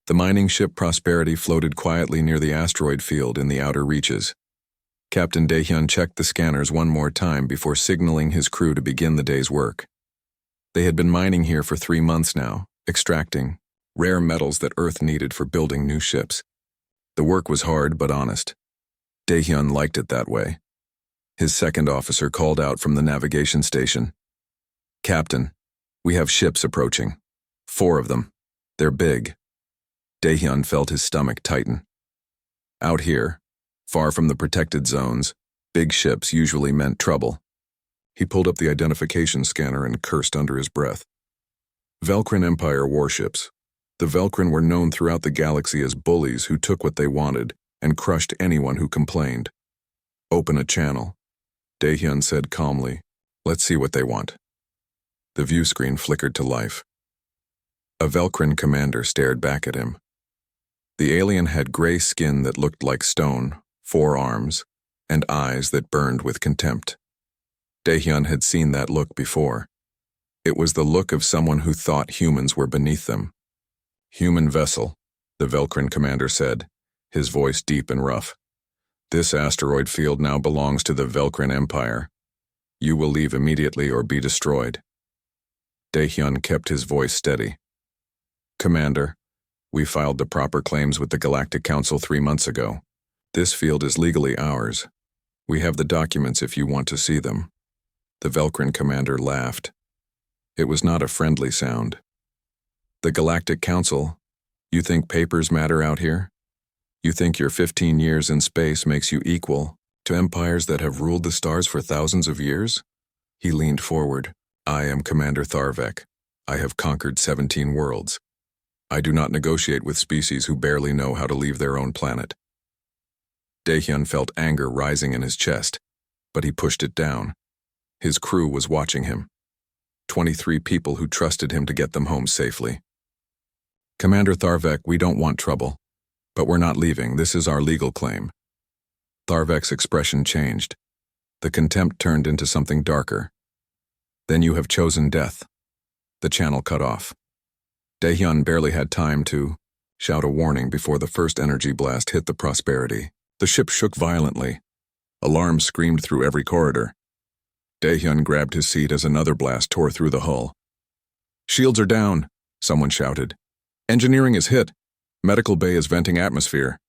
The mining ship Prosperity floated quietly near the asteroid field in the outer reaches. Captain Daehyun checked the scanners one more time before signaling his crew to begin the day's work. They had been mining here for 3 months now, extracting rare metals that Earth needed for building new ships. The work was hard but honest. Daehyun liked it that way. His second officer called out from the navigation station. "Captain, we have ships approaching. 4 of them. They're big." Daehyun felt his stomach tighten. Out here, far from the protected zones, big ships usually meant trouble. He pulled up the identification scanner and cursed under his breath. Velcrin Empire warships. The Velcrin were known throughout the galaxy as bullies who took what they wanted and crushed anyone who complained. "Open a channel," Daehyun said calmly. "Let's see what they want." The view screen flickered to life. A Velcrin commander stared back at him. The alien had gray skin that looked like stone, 4 arms, and eyes that burned with contempt. Daehyun had seen that look before. It was the look of someone who thought humans were beneath them. "Human vessel," the Velcrin commander said, his voice deep and rough. "This asteroid field now belongs to the Velcrin Empire. You will leave immediately or be destroyed." Daehyun kept his voice steady. "Commander, we filed the proper claims with the Galactic Council 3 months ago. This field is legally ours. We have the documents if you want to see them." The Velcrin commander laughed. It was not a friendly sound. "The Galactic Council? You think papers matter out here? You think your 15 years in space makes you equal to empires that have ruled the stars for thousands of years?" He leaned forward. "I am Commander Tharvek. I have conquered 17 worlds. I do not negotiate with species who barely know how to leave their own planet." Daehyun felt anger rising in his chest, but he pushed it down. His crew was watching him. 23 people who trusted him to get them home safely. "Commander Tharvek, we don't want trouble. But we're not leaving. This is our legal claim." Tharvek's expression changed. The contempt turned into something darker. "Then you have chosen death." The channel cut off. Daehyun barely had time to shout a warning before the first energy blast hit the Prosperity. The ship shook violently. Alarms screamed through every corridor. Daehyun grabbed his seat as another blast tore through the hull. "Shields are down," someone shouted. "Engineering is hit. Medical bay is venting atmosphere."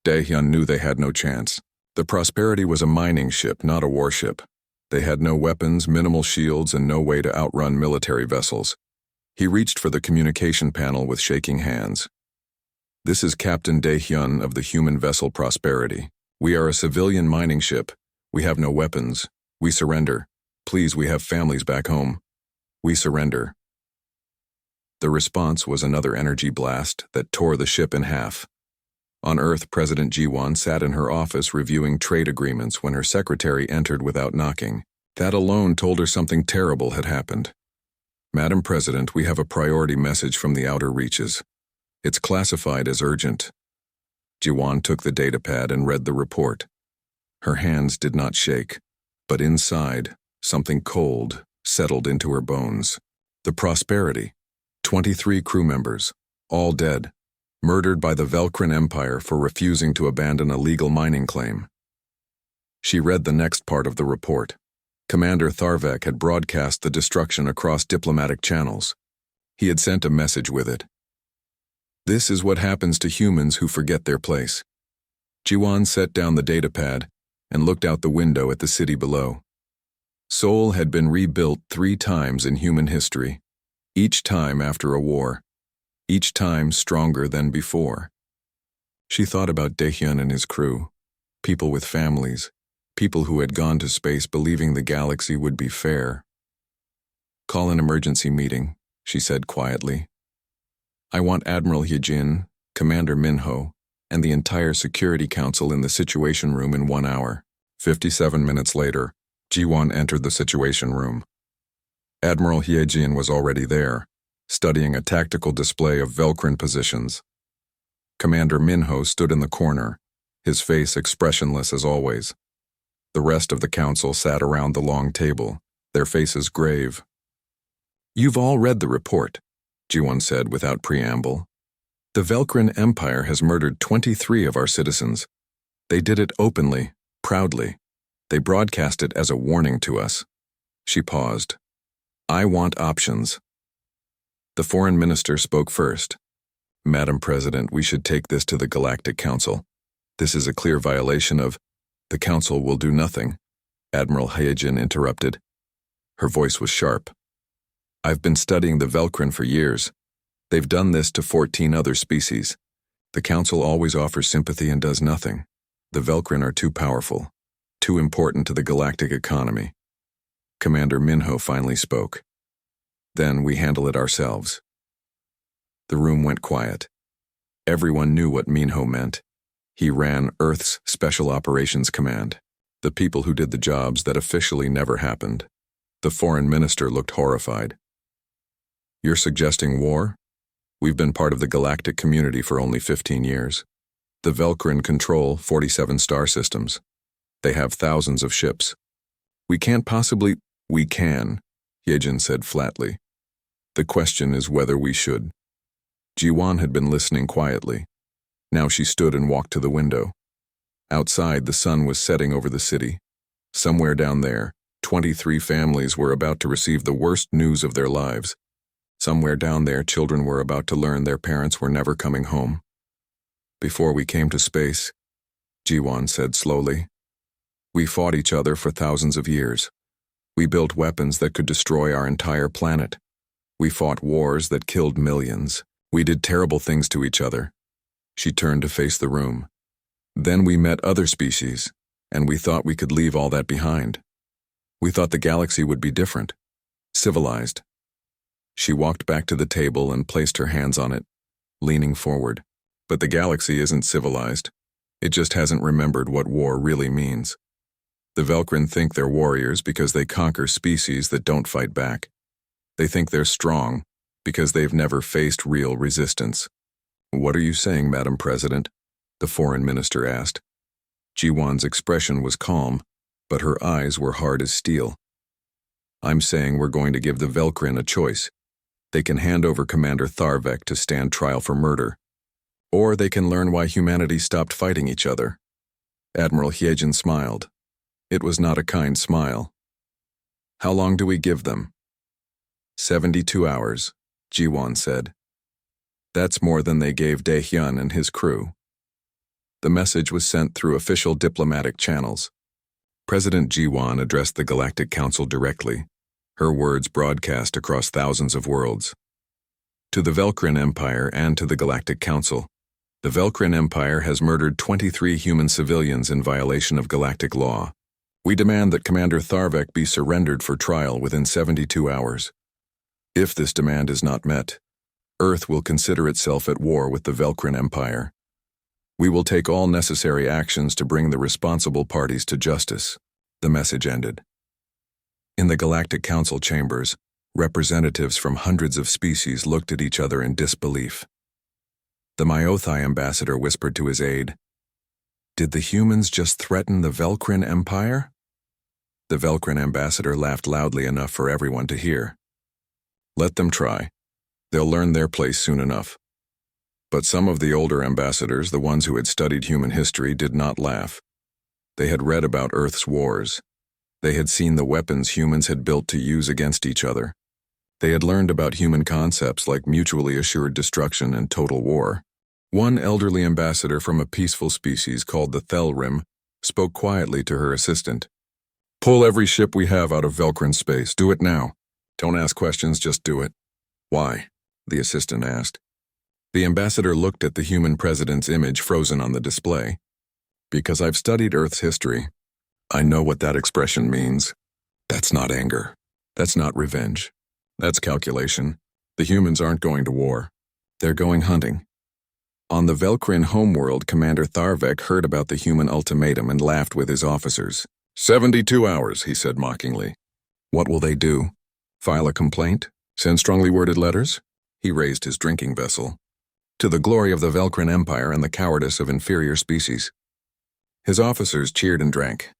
Daehyun knew they had no chance. The Prosperity was a mining ship, not a warship. They had no weapons, minimal shields, and no way to outrun military vessels. He reached for the communication panel with shaking hands. "This is Captain Daehyun of the human vessel Prosperity. We are a civilian mining ship. We have no weapons. We surrender. Please, we have families back home. We surrender." The response was another energy blast that tore the ship in half. On Earth, President Ji-won sat in her office reviewing trade agreements when her secretary entered without knocking. That alone told her something terrible had happened. "Madam President, we have a priority message from the outer reaches. It's classified as urgent." Ji-won took the datapad and read the report. Her hands did not shake, but inside, something cold settled into her bones. The Prosperity. 23 crew members, all dead, murdered by the Velcrin Empire for refusing to abandon a legal mining claim. She read the next part of the report. Commander Tharvek had broadcast the destruction across diplomatic channels. He had sent a message with it. "This is what happens to humans who forget their place." Ji-won set down the datapad and looked out the window at the city below. Seoul had been rebuilt 3 times in human history, each time after a war, each time stronger than before. She thought about Daehyun and his crew, people with families, people who had gone to space believing the galaxy would be fair. "Call an emergency meeting," she said quietly. "I want Admiral Hyejin, Commander Minho, and the entire Security Council in the Situation Room in 1 hour." 57 minutes later, Ji-won entered the Situation Room. Admiral Hyejin was already there, studying a tactical display of Velcrin positions. Commander Minho stood in the corner, his face expressionless as always. The rest of the council sat around the long table, their faces grave. "You've all read the report," Ji-won said without preamble. The Velcrin Empire has murdered 23 of our citizens. They did it openly, proudly. They broadcast it as a warning to us. She paused. I want options. The foreign minister spoke first. Madam President, we should take this to the Galactic Council. This is a clear violation of... The Council will do nothing. Admiral Hyejin interrupted. Her voice was sharp. I've been studying the Velcrin for years. They've done this to 14 other species. The Council always offers sympathy and does nothing. The Velcrin are too powerful, too important to the galactic economy. Commander Minho finally spoke. Then we handle it ourselves. The room went quiet. Everyone knew what Minho meant. He ran Earth's Special Operations Command, the people who did the jobs that officially never happened. The foreign minister looked horrified. You're suggesting war? We've been part of the galactic community for only 15 years. The Velcrin control 47 star systems. They have thousands of ships. We can't possibly... We can, Hyejin said flatly. The question is whether we should. Jiwan had been listening quietly. Now she stood and walked to the window. Outside, the sun was setting over the city. Somewhere down there, 23 families were about to receive the worst news of their lives. Somewhere down there, children were about to learn their parents were never coming home. Before we came to space, Jiwan said slowly, we fought each other for thousands of years. We built weapons that could destroy our entire planet. We fought wars that killed millions. We did terrible things to each other. She turned to face the room. Then we met other species, and we thought we could leave all that behind. We thought the galaxy would be different, civilized. She walked back to the table and placed her hands on it, leaning forward. But the galaxy isn't civilized. It just hasn't remembered what war really means. The Velcrin think they're warriors because they conquer species that don't fight back. They think they're strong because they've never faced real resistance. What are you saying, Madam President? The foreign minister asked. Jiwan's expression was calm, but her eyes were hard as steel. I'm saying we're going to give the Velcrin a choice. They can hand over Commander Tharvek to stand trial for murder. Or they can learn why humanity stopped fighting each other. Admiral Hyejin smiled. It was not a kind smile. How long do we give them? 72 hours, Jiwan said. That's more than they gave Daehyun and his crew. The message was sent through official diplomatic channels. President Jiwan addressed the Galactic Council directly, her words broadcast across thousands of worlds. To the Velcrin Empire and to the Galactic Council, the Velcrin Empire has murdered 23 human civilians in violation of galactic law. We demand that Commander Tharvek be surrendered for trial within 72 hours. If this demand is not met, Earth will consider itself at war with the Velcrin Empire. We will take all necessary actions to bring the responsible parties to justice, the message ended. In the Galactic Council chambers, representatives from hundreds of species looked at each other in disbelief. The Myothai ambassador whispered to his aide, Did the humans just threaten the Velcrin Empire? The Velcrin ambassador laughed loudly enough for everyone to hear. Let them try. They'll learn their place soon enough. But some of the older ambassadors, the ones who had studied human history, did not laugh. They had read about Earth's wars. They had seen the weapons humans had built to use against each other. They had learned about human concepts like mutually assured destruction and total war. One elderly ambassador from a peaceful species called the Thelrim spoke quietly to her assistant. Pull every ship we have out of Velcrin space. Do it now. Don't ask questions, just do it. Why? The assistant asked. The ambassador looked at the human president's image frozen on the display. Because I've studied Earth's history. I know what that expression means. That's not anger. That's not revenge. That's calculation. The humans aren't going to war. They're going hunting. On the Velcrin homeworld, Commander Tharvek heard about the human ultimatum and laughed with his officers. 72 hours, he said mockingly. What will they do? File a complaint? Send strongly worded letters? He raised his drinking vessel. To the glory of the Velcrin Empire and the cowardice of inferior species. His officers cheered and drank.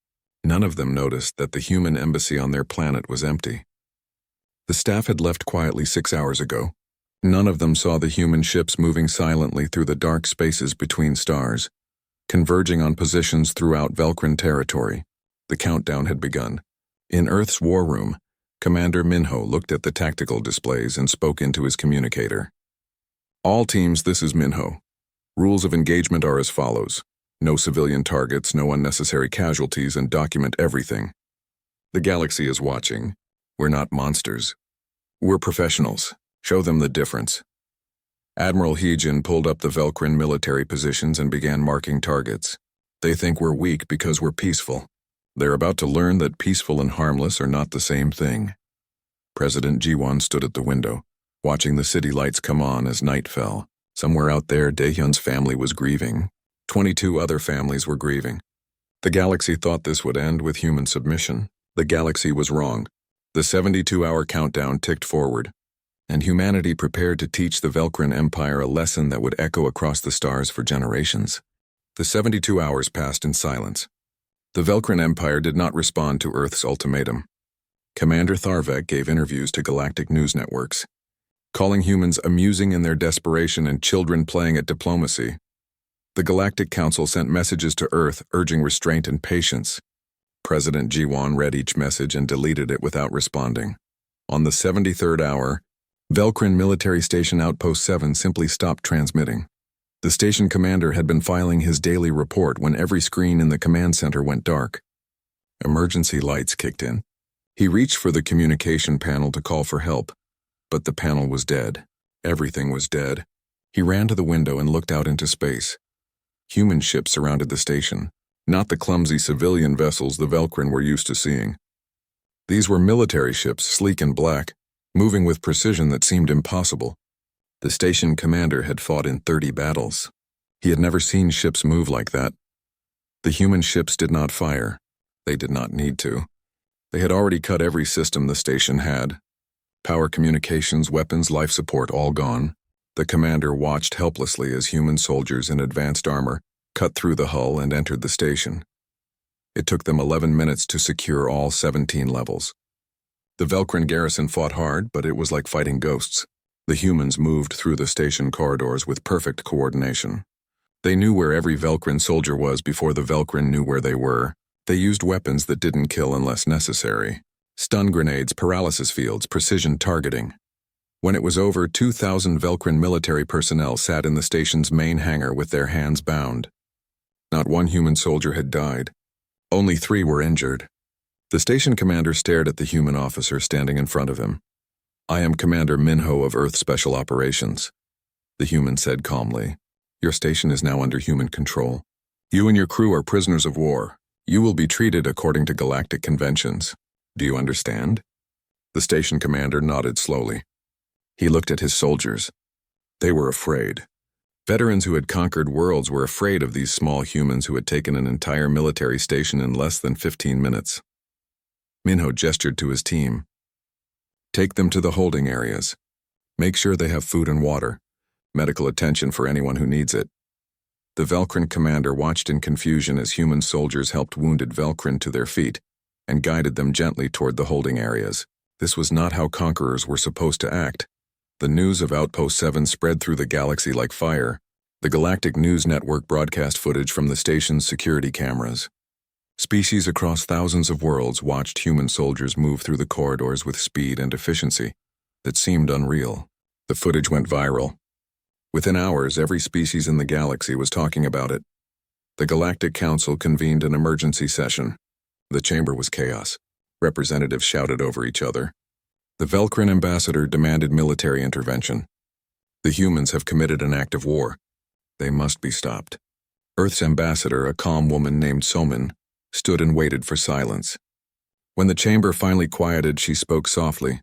None of them noticed that the human embassy on their planet was empty. The staff had left quietly 6 hours ago. None of them saw the human ships moving silently through the dark spaces between stars, converging on positions throughout Velcrin territory. The countdown had begun. In Earth's war room, Commander Minho looked at the tactical displays and spoke into his communicator. "All teams, this is Minho. Rules of engagement are as follows. No civilian targets, no unnecessary casualties, and document everything. The galaxy is watching. We're not monsters. We're professionals. Show them the difference." Admiral Heejin pulled up the Velcrin military positions and began marking targets. "They think we're weak because we're peaceful. They're about to learn that peaceful and harmless are not the same thing." President Jiwon stood at the window, watching the city lights come on as night fell. Somewhere out there, Daehyun's family was grieving. 22 other families were grieving. The galaxy thought this would end with human submission. The galaxy was wrong. The 72-hour countdown ticked forward, and humanity prepared to teach the Velcrin Empire a lesson that would echo across the stars for generations. The 72 hours passed in silence. The Velcrin Empire did not respond to Earth's ultimatum. Commander Tharvek gave interviews to galactic news networks, calling humans amusing in their desperation and children playing at diplomacy. The Galactic Council sent messages to Earth urging restraint and patience. President Jiwon read each message and deleted it without responding. On the 73rd hour, Velcrin Military Station Outpost 7 simply stopped transmitting. The station commander had been filing his daily report when every screen in the command center went dark. Emergency lights kicked in. He reached for the communication panel to call for help, but the panel was dead. Everything was dead. He ran to the window and looked out into space. Human ships surrounded the station, not the clumsy civilian vessels the Velcrin were used to seeing. These were military ships, sleek and black, moving with precision that seemed impossible. The station commander had fought in 30 battles. He had never seen ships move like that. The human ships did not fire. They did not need to. They had already cut every system the station had. Power communications, weapons, life support, all gone. The commander watched helplessly as human soldiers in advanced armor cut through the hull and entered the station. It took them 11 minutes to secure all 17 levels. The Velcrin garrison fought hard, but it was like fighting ghosts. The humans moved through the station corridors with perfect coordination. They knew where every Velcrin soldier was before the Velcrin knew where they were. They used weapons that didn't kill unless necessary. Stun grenades, paralysis fields, precision targeting. When it was over, 2,000 Velcrin military personnel sat in the station's main hangar with their hands bound. Not one human soldier had died. Only 3 were injured. The station commander stared at the human officer standing in front of him. "I am Commander Minho of Earth Special Operations," the human said calmly. "Your station is now under human control. You and your crew are prisoners of war. You will be treated according to galactic conventions. Do you understand?" The station commander nodded slowly. He looked at his soldiers. They were afraid. Veterans who had conquered worlds were afraid of these small humans who had taken an entire military station in less than 15 minutes. Minho gestured to his team. "Take them to the holding areas. Make sure they have food and water. Medical attention for anyone who needs it." The Velcrin commander watched in confusion as human soldiers helped wounded Velcrin to their feet and guided them gently toward the holding areas. This was not how conquerors were supposed to act. The news of Outpost 7 spread through the galaxy like fire. The Galactic News Network broadcast footage from the station's security cameras. Species across thousands of worlds watched human soldiers move through the corridors with speed and efficiency that seemed unreal. The footage went viral. Within hours, every species in the galaxy was talking about it. The Galactic Council convened an emergency session. The chamber was chaos. Representatives shouted over each other. The Velcrin ambassador demanded military intervention. The humans have committed an act of war. They must be stopped. Earth's ambassador, a calm woman named Somin, stood and waited for silence. When the chamber finally quieted, she spoke softly.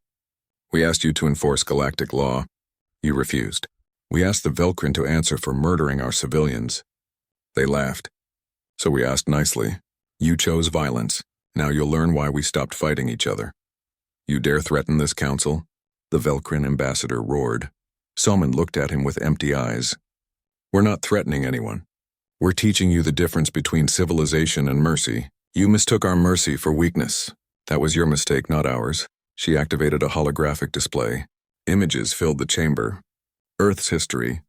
"We asked you to enforce galactic law. You refused. We asked the Velcrin to answer for murdering our civilians. They laughed. So we asked nicely. You chose violence. Now you'll learn why we stopped fighting each other. You dare threaten this council?" The Velcrin ambassador roared. Somin looked at him with empty eyes. "We're not threatening anyone. We're teaching you the difference between civilization and mercy. You mistook our mercy for weakness. That was your mistake, not ours." She activated a holographic display. Images filled the chamber. Earth's history,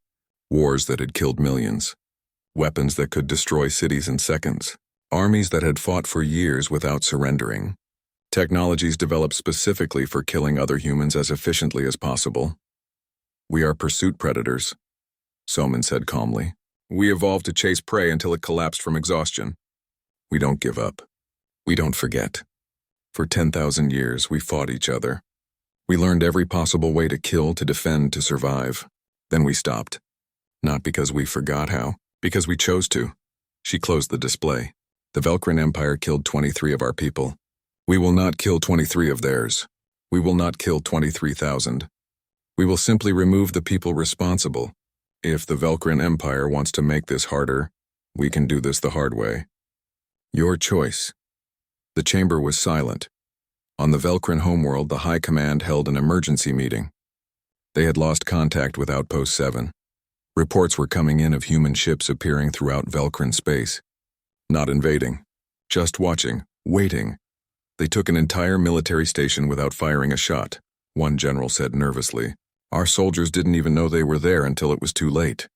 wars that had killed millions, weapons that could destroy cities in seconds, armies that had fought for years without surrendering, technologies developed specifically for killing other humans as efficiently as possible. We are pursuit predators, Soman said calmly. We evolved to chase prey until it collapsed from exhaustion. We don't give up. We don't forget. For 10,000 years, we fought each other. We learned every possible way to kill, to defend, to survive. Then we stopped. Not because we forgot how, because we chose to. She closed the display. The Velcrin Empire killed 23 of our people. We will not kill 23 of theirs. We will not kill 23,000. We will simply remove the people responsible. If the Velcrin Empire wants to make this harder, we can do this the hard way. Your choice. The chamber was silent. On the Velcrin homeworld, the High Command held an emergency meeting. They had lost contact with Outpost 7. Reports were coming in of human ships appearing throughout Velcrin space. Not invading. Just watching, waiting. They took an entire military station without firing a shot, one general said nervously. Our soldiers didn't even know they were there until it was too late.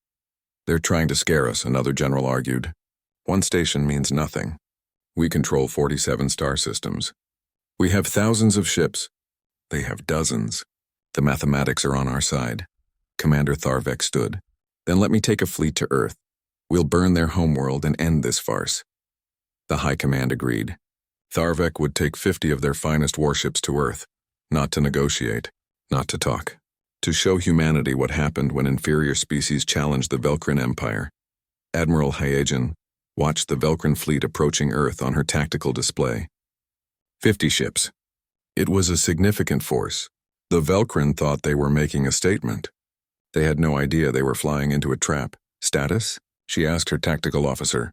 They're trying to scare us, another general argued. One station means nothing. We control 47 star systems. We have thousands of ships. They have dozens. The mathematics are on our side. Commander Tharvek stood. Then let me take a fleet to Earth. We'll burn their homeworld and end this farce. The High Command agreed. Tharvek would take 50 of their finest warships to Earth, not to negotiate, not to talk, to show humanity what happened when inferior species challenged the Velcrin Empire. Admiral Hyegen watched the Velcrin fleet approaching Earth on her tactical display. 50 ships. It was a significant force. The Velcrin thought they were making a statement. They had no idea they were flying into a trap. Status? She asked her tactical officer.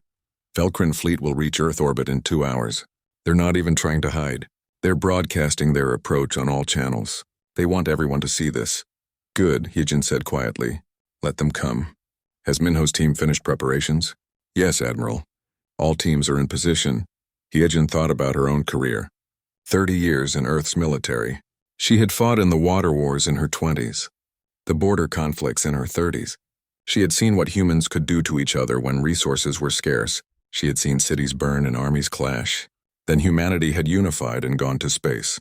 Velcrin fleet will reach Earth orbit in 2 hours. They're not even trying to hide. They're broadcasting their approach on all channels. They want everyone to see this. Good, Hyegen said quietly. Let them come. Has Minho's team finished preparations? Yes, Admiral. All teams are in position. Hyegen thought about her own career. 30 years in Earth's military. She had fought in the water wars in her 20s. The border conflicts in her 30s. She had seen what humans could do to each other when resources were scarce. She had seen cities burn and armies clash. Then humanity had unified and gone to space.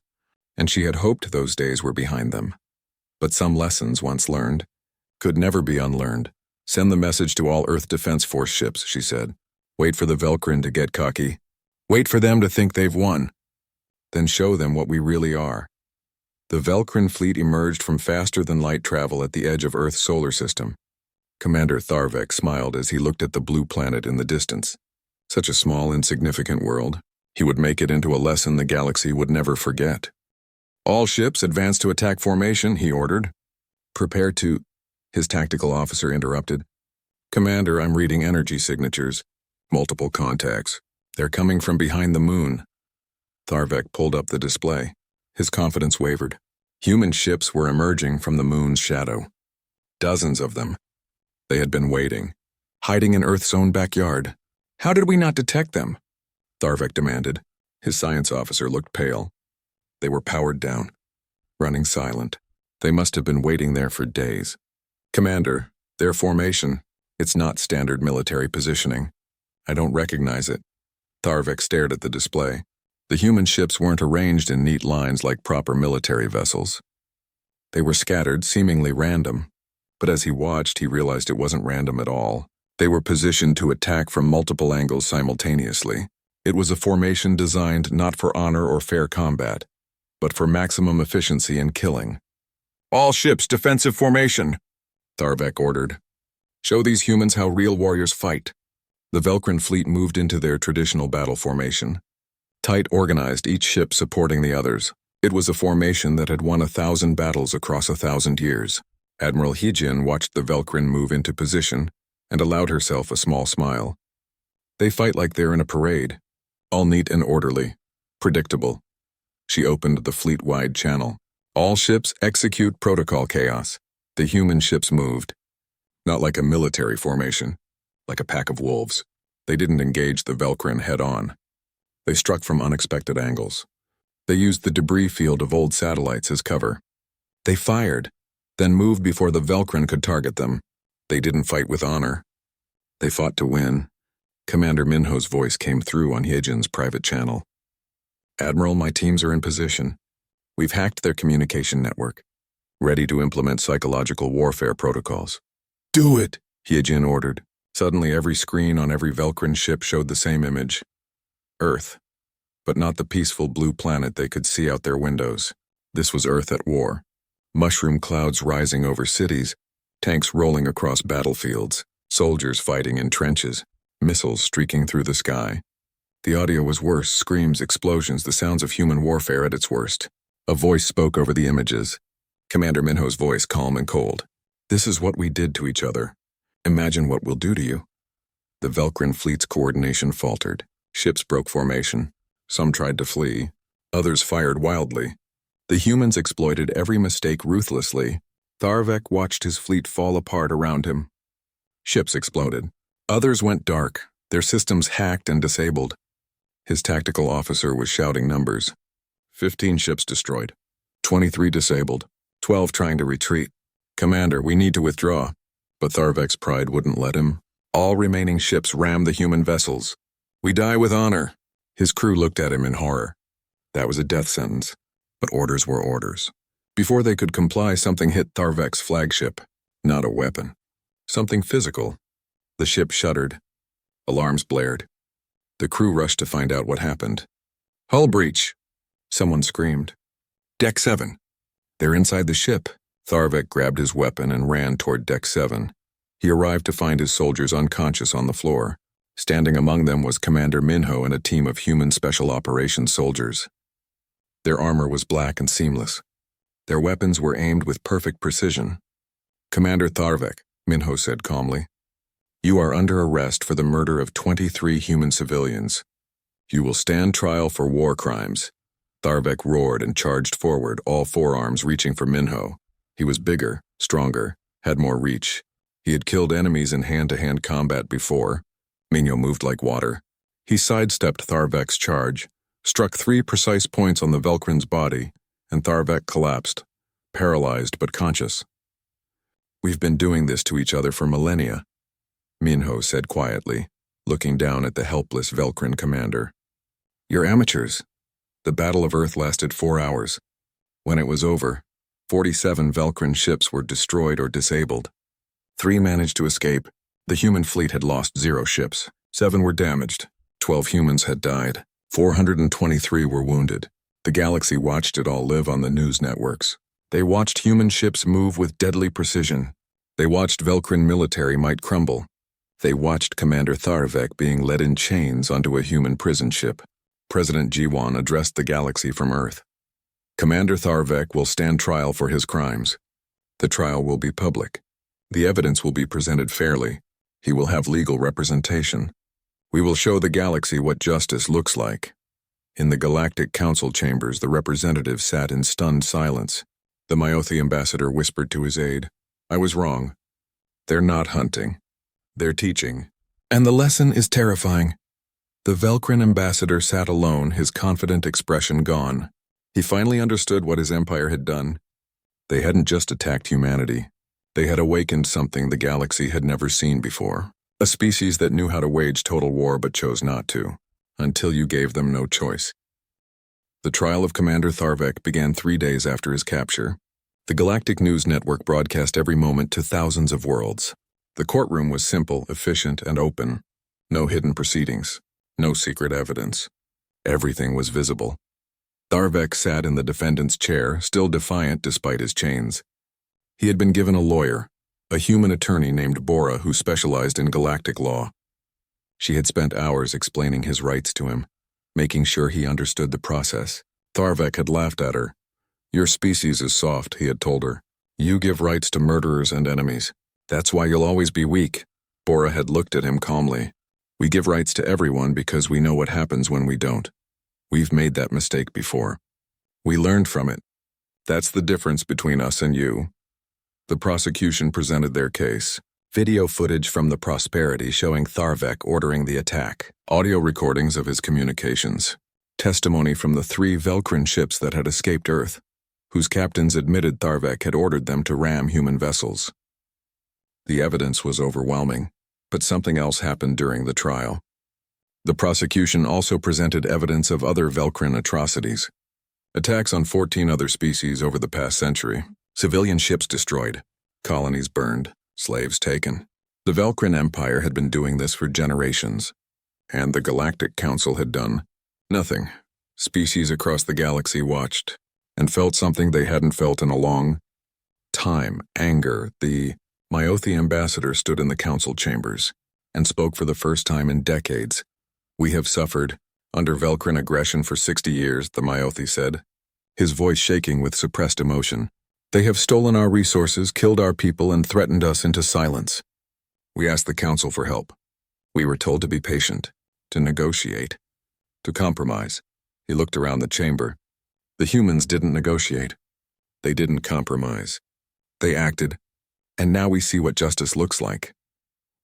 And she had hoped those days were behind them. But some lessons once learned could never be unlearned. Send the message to all Earth Defense Force ships, she said. Wait for the Velcrin to get cocky. Wait for them to think they've won. Then show them what we really are. The Velcrin fleet emerged from faster-than-light travel at the edge of Earth's solar system. Commander Tharvek smiled as he looked at the blue planet in the distance. Such a small, insignificant world. He would make it into a lesson the galaxy would never forget. All ships advance to attack formation, he ordered. Prepare to... His tactical officer interrupted. Commander, I'm reading energy signatures. Multiple contacts. They're coming from behind the moon. Tharvek pulled up the display. His confidence wavered. Human ships were emerging from the moon's shadow. Dozens of them. They had been waiting, hiding in Earth's own backyard. How did we not detect them? Tharvek demanded. His science officer looked pale. They were powered down, running silent. They must have been waiting there for days. Commander, their formation, it's not standard military positioning. I don't recognize it. Tharvek stared at the display. The human ships weren't arranged in neat lines like proper military vessels. They were scattered, seemingly random. But as he watched, he realized it wasn't random at all. They were positioned to attack from multiple angles simultaneously. It was a formation designed not for honor or fair combat, but for maximum efficiency in killing. All ships, defensive formation, Tharvek ordered. Show these humans how real warriors fight. The Velcrin fleet moved into their traditional battle formation. Tight organized, each ship supporting the others. It was a formation that had won 1,000 battles across 1,000 years. Admiral Hyegen watched the Velcrin move into position and allowed herself a small smile. They fight like they're in a parade, all neat and orderly, predictable. She opened the fleet-wide channel. All ships execute protocol chaos. The human ships moved. Not like a military formation, like a pack of wolves. They didn't engage the Velcrin head-on. They struck from unexpected angles. They used the debris field of old satellites as cover. They fired, then moved before the Velcrin could target them. They didn't fight with honor. They fought to win. Commander Minho's voice came through on Hyejin's private channel. Admiral, my teams are in position. We've hacked their communication network, ready to implement psychological warfare protocols. Do it, Hyejin ordered. Suddenly every screen on every Velcrin ship showed the same image. Earth, but not the peaceful blue planet they could see out their windows. This was Earth at war. Mushroom clouds rising over cities, tanks rolling across battlefields, soldiers fighting in trenches, missiles streaking through the sky. The audio was worse, screams, explosions, the sounds of human warfare at its worst. A voice spoke over the images. Commander Minho's voice, calm and cold. This is what we did to each other. Imagine what we'll do to you. The Velcrin fleet's coordination faltered. Ships broke formation. Some tried to flee. Others fired wildly. The humans exploited every mistake ruthlessly. Tharvek watched his fleet fall apart around him. Ships exploded. Others went dark, their systems hacked and disabled. His tactical officer was shouting numbers. 15 ships destroyed. 23 disabled. 12 trying to retreat. Commander, we need to withdraw. But Tharvek's pride wouldn't let him. All remaining ships rammed the human vessels. We die with honor. His crew looked at him in horror. That was a death sentence. But orders were orders. Before they could comply, something hit Tharvek's flagship. Not a weapon. Something physical. The ship shuddered. Alarms blared. The crew rushed to find out what happened. Hull breach! Someone screamed. Deck 7. They're inside the ship. Tharvek grabbed his weapon and ran toward Deck 7. He arrived to find his soldiers unconscious on the floor. Standing among them was Commander Minho and a team of human special operations soldiers. Their armor was black and seamless. Their weapons were aimed with perfect precision. Commander Tharvek, Minho said calmly, you are under arrest for the murder of 23 human civilians. You will stand trial for war crimes. Tharvek roared and charged forward, all forearms reaching for Minho. He was bigger, stronger, had more reach. He had killed enemies in hand-to-hand combat before. Minho moved like water. He sidestepped Tharvek's charge, struck 3 precise points on the Velcrin's body, and Tharvek collapsed, paralyzed but conscious. We've been doing this to each other for millennia, Minho said quietly, looking down at the helpless Velcrin commander. You're amateurs. The Battle of Earth lasted 4 hours. When it was over, 47 Velcrin ships were destroyed or disabled. 3 managed to escape. The human fleet had lost 0 ships. 7 were damaged. 12 humans had died. 423 were wounded. The galaxy watched it all live on the news networks. They watched human ships move with deadly precision. They watched Velcrin military might crumble. They watched Commander Tharvek being led in chains onto a human prison ship. President Jiwan addressed the galaxy from Earth. Commander Tharvek will stand trial for his crimes. The trial will be public. The evidence will be presented fairly. He will have legal representation. We will show the galaxy what justice looks like. In the Galactic Council chambers, the representatives sat in stunned silence. The Myothi ambassador whispered to his aide, I was wrong. They're not hunting. They're teaching. And the lesson is terrifying. The Velcrin ambassador sat alone, his confident expression gone. He finally understood what his empire had done. They hadn't just attacked humanity. They had awakened something the galaxy had never seen before. A species that knew how to wage total war but chose not to, until you gave them no choice. The trial of Commander Tharvek began 3 days after his capture. The Galactic News Network broadcast every moment to thousands of worlds. The courtroom was simple, efficient, and open. No hidden proceedings. No secret evidence. Everything was visible. Tharvek sat in the defendant's chair, still defiant despite his chains. He had been given a lawyer, a human attorney named Bora who specialized in galactic law. She had spent hours explaining his rights to him, making sure he understood the process. Tharvek had laughed at her. Your species is soft, he had told her. You give rights to murderers and enemies. That's why you'll always be weak. Bora had looked at him calmly. We give rights to everyone because we know what happens when we don't. We've made that mistake before. We learned from it. That's the difference between us and you. The prosecution presented their case. Video footage from the Prosperity showing Tharvek ordering the attack. Audio recordings of his communications. Testimony from the 3 Velcrin ships that had escaped Earth, whose captains admitted Tharvek had ordered them to ram human vessels. The evidence was overwhelming, but something else happened during the trial. The prosecution also presented evidence of other Velkrin atrocities. Attacks on 14 other species over the past century, civilian ships destroyed, colonies burned, slaves taken. The Velkrin Empire had been doing this for generations, and the Galactic Council had done nothing. Species across the galaxy watched and felt something they hadn't felt in a long time: anger. The Myothi ambassador stood in the council chambers and spoke for the first time in decades. "We have suffered under Velkrin aggression for 60 years, the Myothi said, his voice shaking with suppressed emotion. "They have stolen our resources, killed our people, and threatened us into silence. We asked the council for help. We were told to be patient, to negotiate, to compromise." He looked around the chamber. The humans didn't negotiate. They didn't compromise. They acted, and now we see what justice looks like.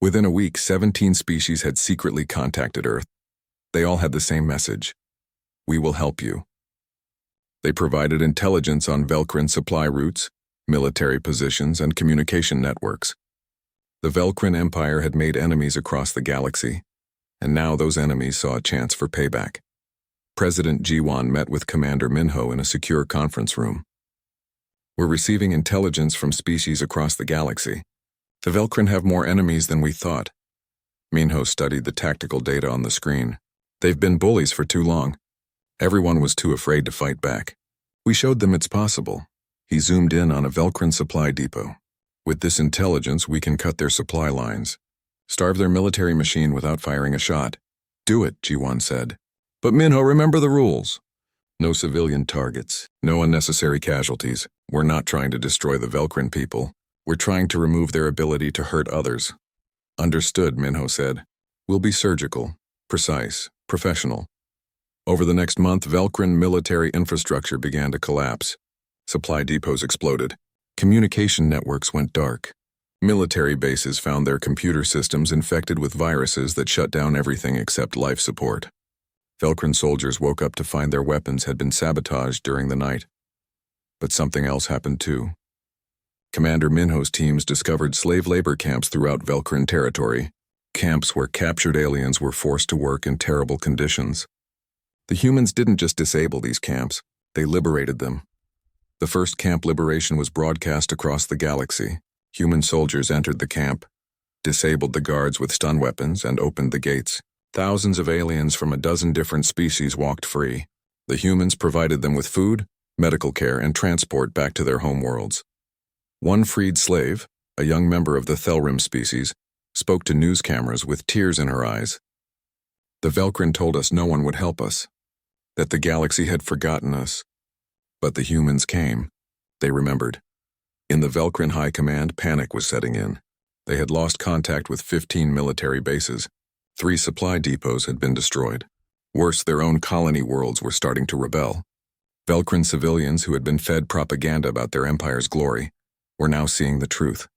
Within a week, 17 species had secretly contacted Earth. They all had the same message: "We will help you." They provided intelligence on Velkrin supply routes, military positions, and communication networks. The Velkrin Empire had made enemies across the galaxy, and now those enemies saw a chance for payback. President Jiwan met with Commander Minho in a secure conference room. "We're receiving intelligence from species across the galaxy. The Velkrin have more enemies than we thought." Minho studied the tactical data on the screen. "They've been bullies for too long. Everyone was too afraid to fight back. We showed them it's possible." He zoomed in on a Velkrin supply depot. "With this intelligence, we can cut their supply lines, starve their military machine without firing a shot." "Do it," Jiwan said. "But Minho, remember the rules. No civilian targets, no unnecessary casualties. We're not trying to destroy the Velkrin people. We're trying to remove their ability to hurt others." "Understood," Minho said. "We'll be surgical, precise, professional." Over the next month, Velkrin military infrastructure began to collapse. Supply depots exploded. Communication networks went dark. Military bases found their computer systems infected with viruses that shut down everything except life support. Velkrin soldiers woke up to find their weapons had been sabotaged during the night. But something else happened too. Commander Minho's teams discovered slave labor camps throughout Velkrin territory, camps where captured aliens were forced to work in terrible conditions. The humans didn't just disable these camps, they liberated them. The first camp liberation was broadcast across the galaxy. Human soldiers entered the camp, disabled the guards with stun weapons, and opened the gates. Thousands of aliens from a dozen different species walked free. The humans provided them with food, medical care, and transport back to their homeworlds. One freed slave, a young member of the Thelrim species, spoke to news cameras with tears in her eyes. "The Velkrin told us no one would help us, that the galaxy had forgotten us. But the humans came." They remembered. In the Velkrin High Command, panic was setting in. They had lost contact with 15 military bases. 3 supply depots had been destroyed. Worse, their own colony worlds were starting to rebel. Velkrin civilians who had been fed propaganda about their empire's glory were now seeing the truth.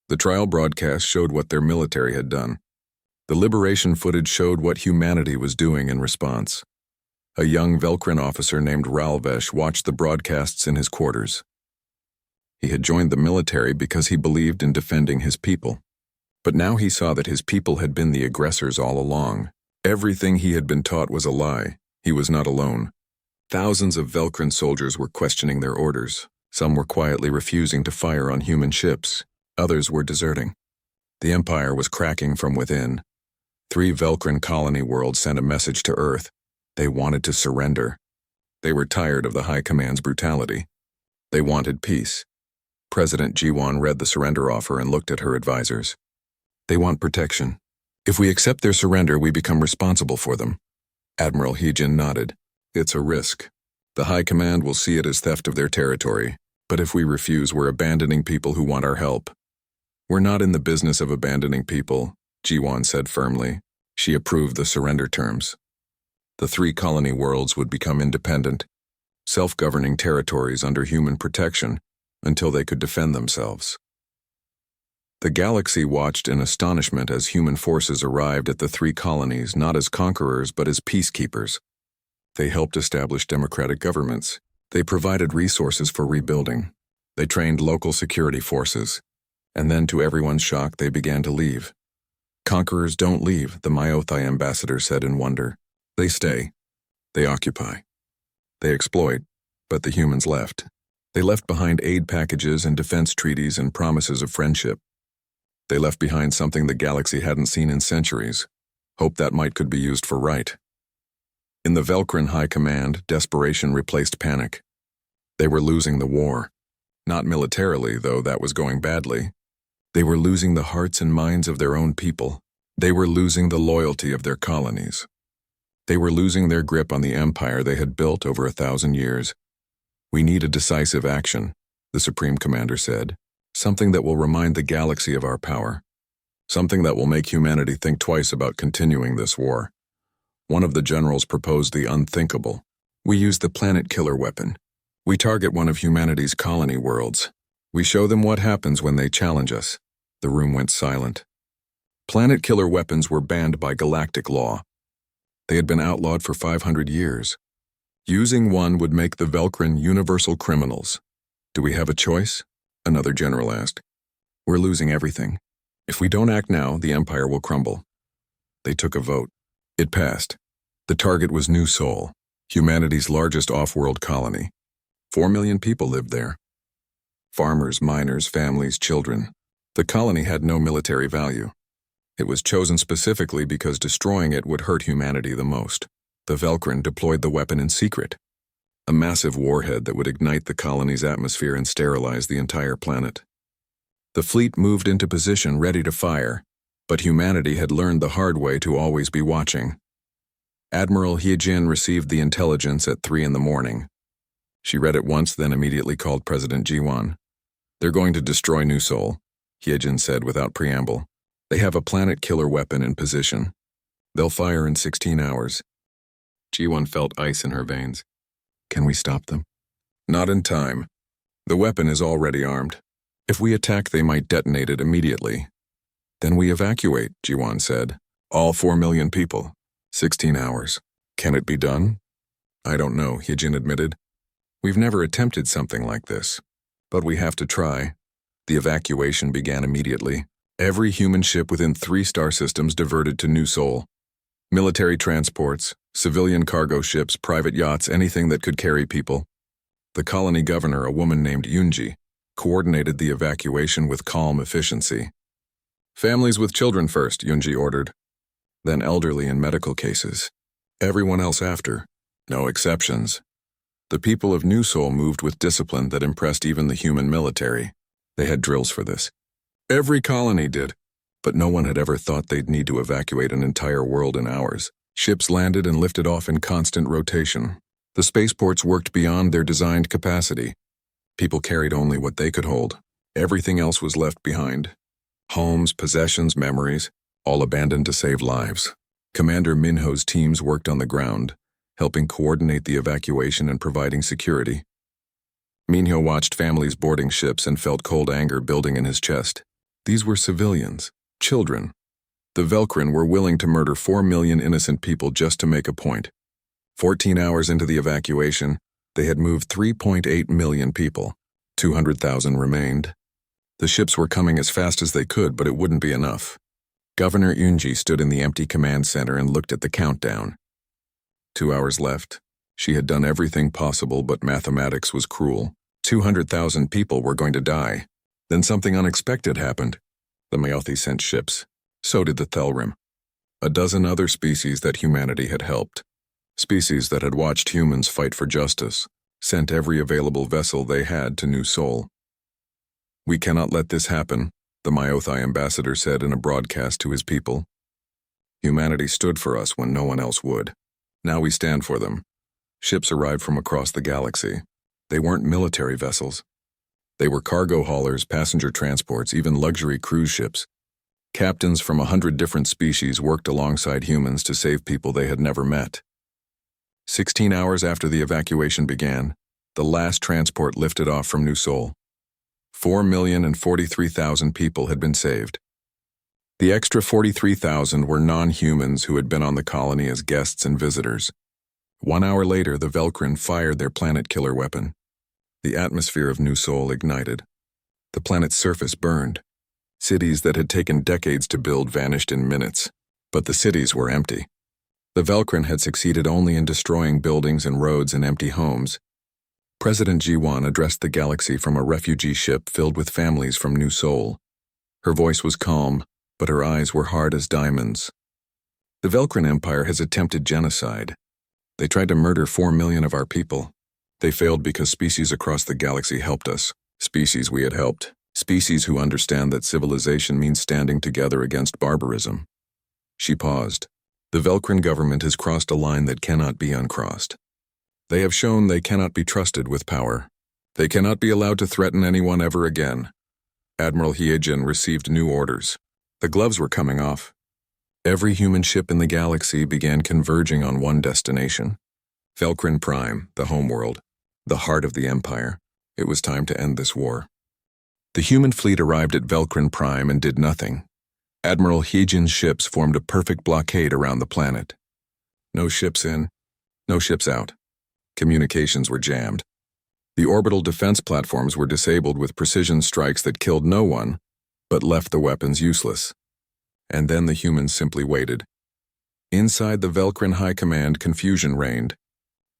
The trial broadcast showed what their military had done. The liberation footage showed what humanity was doing in response. A young Velkrin officer named Ralvesh watched the broadcasts in his quarters. He had joined the military because he believed in defending his people. But now he saw that his people had been the aggressors all along. Everything he had been taught was a lie. He was not alone. Thousands of Velkrin soldiers were questioning their orders. Some were quietly refusing to fire on human ships. Others were deserting. The Empire was cracking from within. 3 Velkrin colony worlds sent a message to Earth. They wanted to surrender. They were tired of the High Command's brutality. They wanted peace. President Jiwan read the surrender offer and looked at her advisors. "They want protection. If we accept their surrender, we become responsible for them." Admiral Heejin nodded. "It's a risk. The High Command will see it as theft of their territory, but if we refuse, we're abandoning people who want our help." "We're not in the business of abandoning people," Jiwan said firmly. She approved the surrender terms. The 3 colony worlds would become independent, self-governing territories under human protection until they could defend themselves. The galaxy watched in astonishment as human forces arrived at the 3 colonies not as conquerors but as peacekeepers. They helped establish democratic governments, They provided resources for rebuilding. They trained local security forces. And then, to everyone's shock, they began to leave. Conquerors don't leave, the Myothi ambassador said in wonder. They stay. They occupy. They exploit. But the humans left. They left behind aid packages and defense treaties and promises of friendship. They left behind something the galaxy hadn't seen in centuries. Hope that might could be used for right. In the Velcrin High Command, desperation replaced panic. They were losing the war. Not militarily, though that was going badly. They were losing the hearts and minds of their own people. They were losing the loyalty of their colonies. They were losing their grip on the empire they had built over 1,000 years. We need a decisive action, the Supreme Commander said. Something that will remind the galaxy of our power. Something that will make humanity think twice about continuing this war. One of the generals proposed the unthinkable. We use the planet killer weapon. We target one of humanity's colony worlds. We show them what happens when they challenge us. The room went silent. Planet killer weapons were banned by galactic law. They had been outlawed for 500 years. Using one would make the Velcrin universal criminals. Do we have a choice? Another general asked. We're losing everything. If we don't act now, the empire will crumble. They took a vote. It passed. The target was New Sol, humanity's largest off-world colony. 4 million people lived there. Farmers, miners, families, children. The colony had no military value. It was chosen specifically because destroying it would hurt humanity the most. The Velcrin deployed the weapon in secret. A massive warhead that would ignite the colony's atmosphere and sterilize the entire planet. The fleet moved into position ready to fire, but humanity had learned the hard way to always be watching. Admiral Hyejin received the intelligence at 3 in the morning. She read it once, then immediately called President Jiwan. They're going to destroy New Sol, Hyejin said without preamble. They have a planet killer weapon in position. They'll fire in 16 hours. Jiwan felt ice in her veins. Can we stop them? Not in time. The weapon is already armed. If we attack, they might detonate it immediately. Then we evacuate, Jiwan said. All 4 million people. 16 hours. Can it be done? I don't know, Hyejin admitted. We've never attempted something like this. But we have to try. The evacuation began immediately. Every human ship within 3 star systems diverted to New Sol. Military transports, civilian cargo ships, private yachts, anything that could carry people. The colony governor, a woman named Yunji, coordinated the evacuation with calm efficiency. Families with children first, Yunji ordered. Then elderly and medical cases. Everyone else after. No exceptions. The people of New Sol moved with discipline that impressed even the human military. They had drills for this. Every colony did. But no one had ever thought they'd need to evacuate an entire world in hours. Ships landed and lifted off in constant rotation. The spaceports worked beyond their designed capacity. People carried only what they could hold. Everything else was left behind. Homes, possessions, memories, all abandoned to save lives. Commander Minho's teams worked on the ground, helping coordinate the evacuation and providing security. Minho watched families boarding ships and felt cold anger building in his chest. These were civilians. Children. The Velcrin were willing to murder 4 million innocent people just to make a point. 14 hours into the evacuation, they had moved 3.8 million people. 200,000 remained. The ships were coming as fast as they could, but it wouldn't be enough. Governor Yunji stood in the empty command center and looked at the countdown. 2 hours left. She had done everything possible, but mathematics was cruel. 200,000 people were going to die. Then something unexpected happened. The Myothi sent ships. So did the Thelrim. A dozen other species that humanity had helped. Species that had watched humans fight for justice, sent every available vessel they had to New Sol. We cannot let this happen, the Myothi ambassador said in a broadcast to his people. Humanity stood for us when no one else would. Now we stand for them. Ships arrived from across the galaxy. They weren't military vessels. They were cargo haulers, passenger transports, even luxury cruise ships. Captains from 100 different species worked alongside humans to save people they had never met. 16 hours after the evacuation began, the last transport lifted off from New Sol. 4,043,000 people had been saved. The extra 43,000 were non-humans who had been on the colony as guests and visitors. 1 hour later, the Velcrin fired their planet-killer weapon. The atmosphere of New Sol ignited. The planet's surface burned. Cities that had taken decades to build vanished in minutes, but the cities were empty. The Velcrin had succeeded only in destroying buildings and roads and empty homes. President Ji-won addressed the galaxy from a refugee ship filled with families from New Sol. Her voice was calm, but her eyes were hard as diamonds. The Velcrin Empire has attempted genocide. They tried to murder 4 million of our people. They failed because species across the galaxy helped us. Species we had helped. Species who understand that civilization means standing together against barbarism. She paused. The Velcrin government has crossed a line that cannot be uncrossed. They have shown they cannot be trusted with power. They cannot be allowed to threaten anyone ever again. Admiral Hyejin received new orders. The gloves were coming off. Every human ship in the galaxy began converging on one destination. Velcrin Prime, the homeworld, the heart of the Empire. It was time to end this war. The human fleet arrived at Velcrin Prime and did nothing. Admiral Hyejin's ships formed a perfect blockade around the planet. No ships in, no ships out. Communications were jammed. The orbital defense platforms were disabled with precision strikes that killed no one, but left the weapons useless. And then the humans simply waited. Inside the Velcrin High Command, confusion reigned.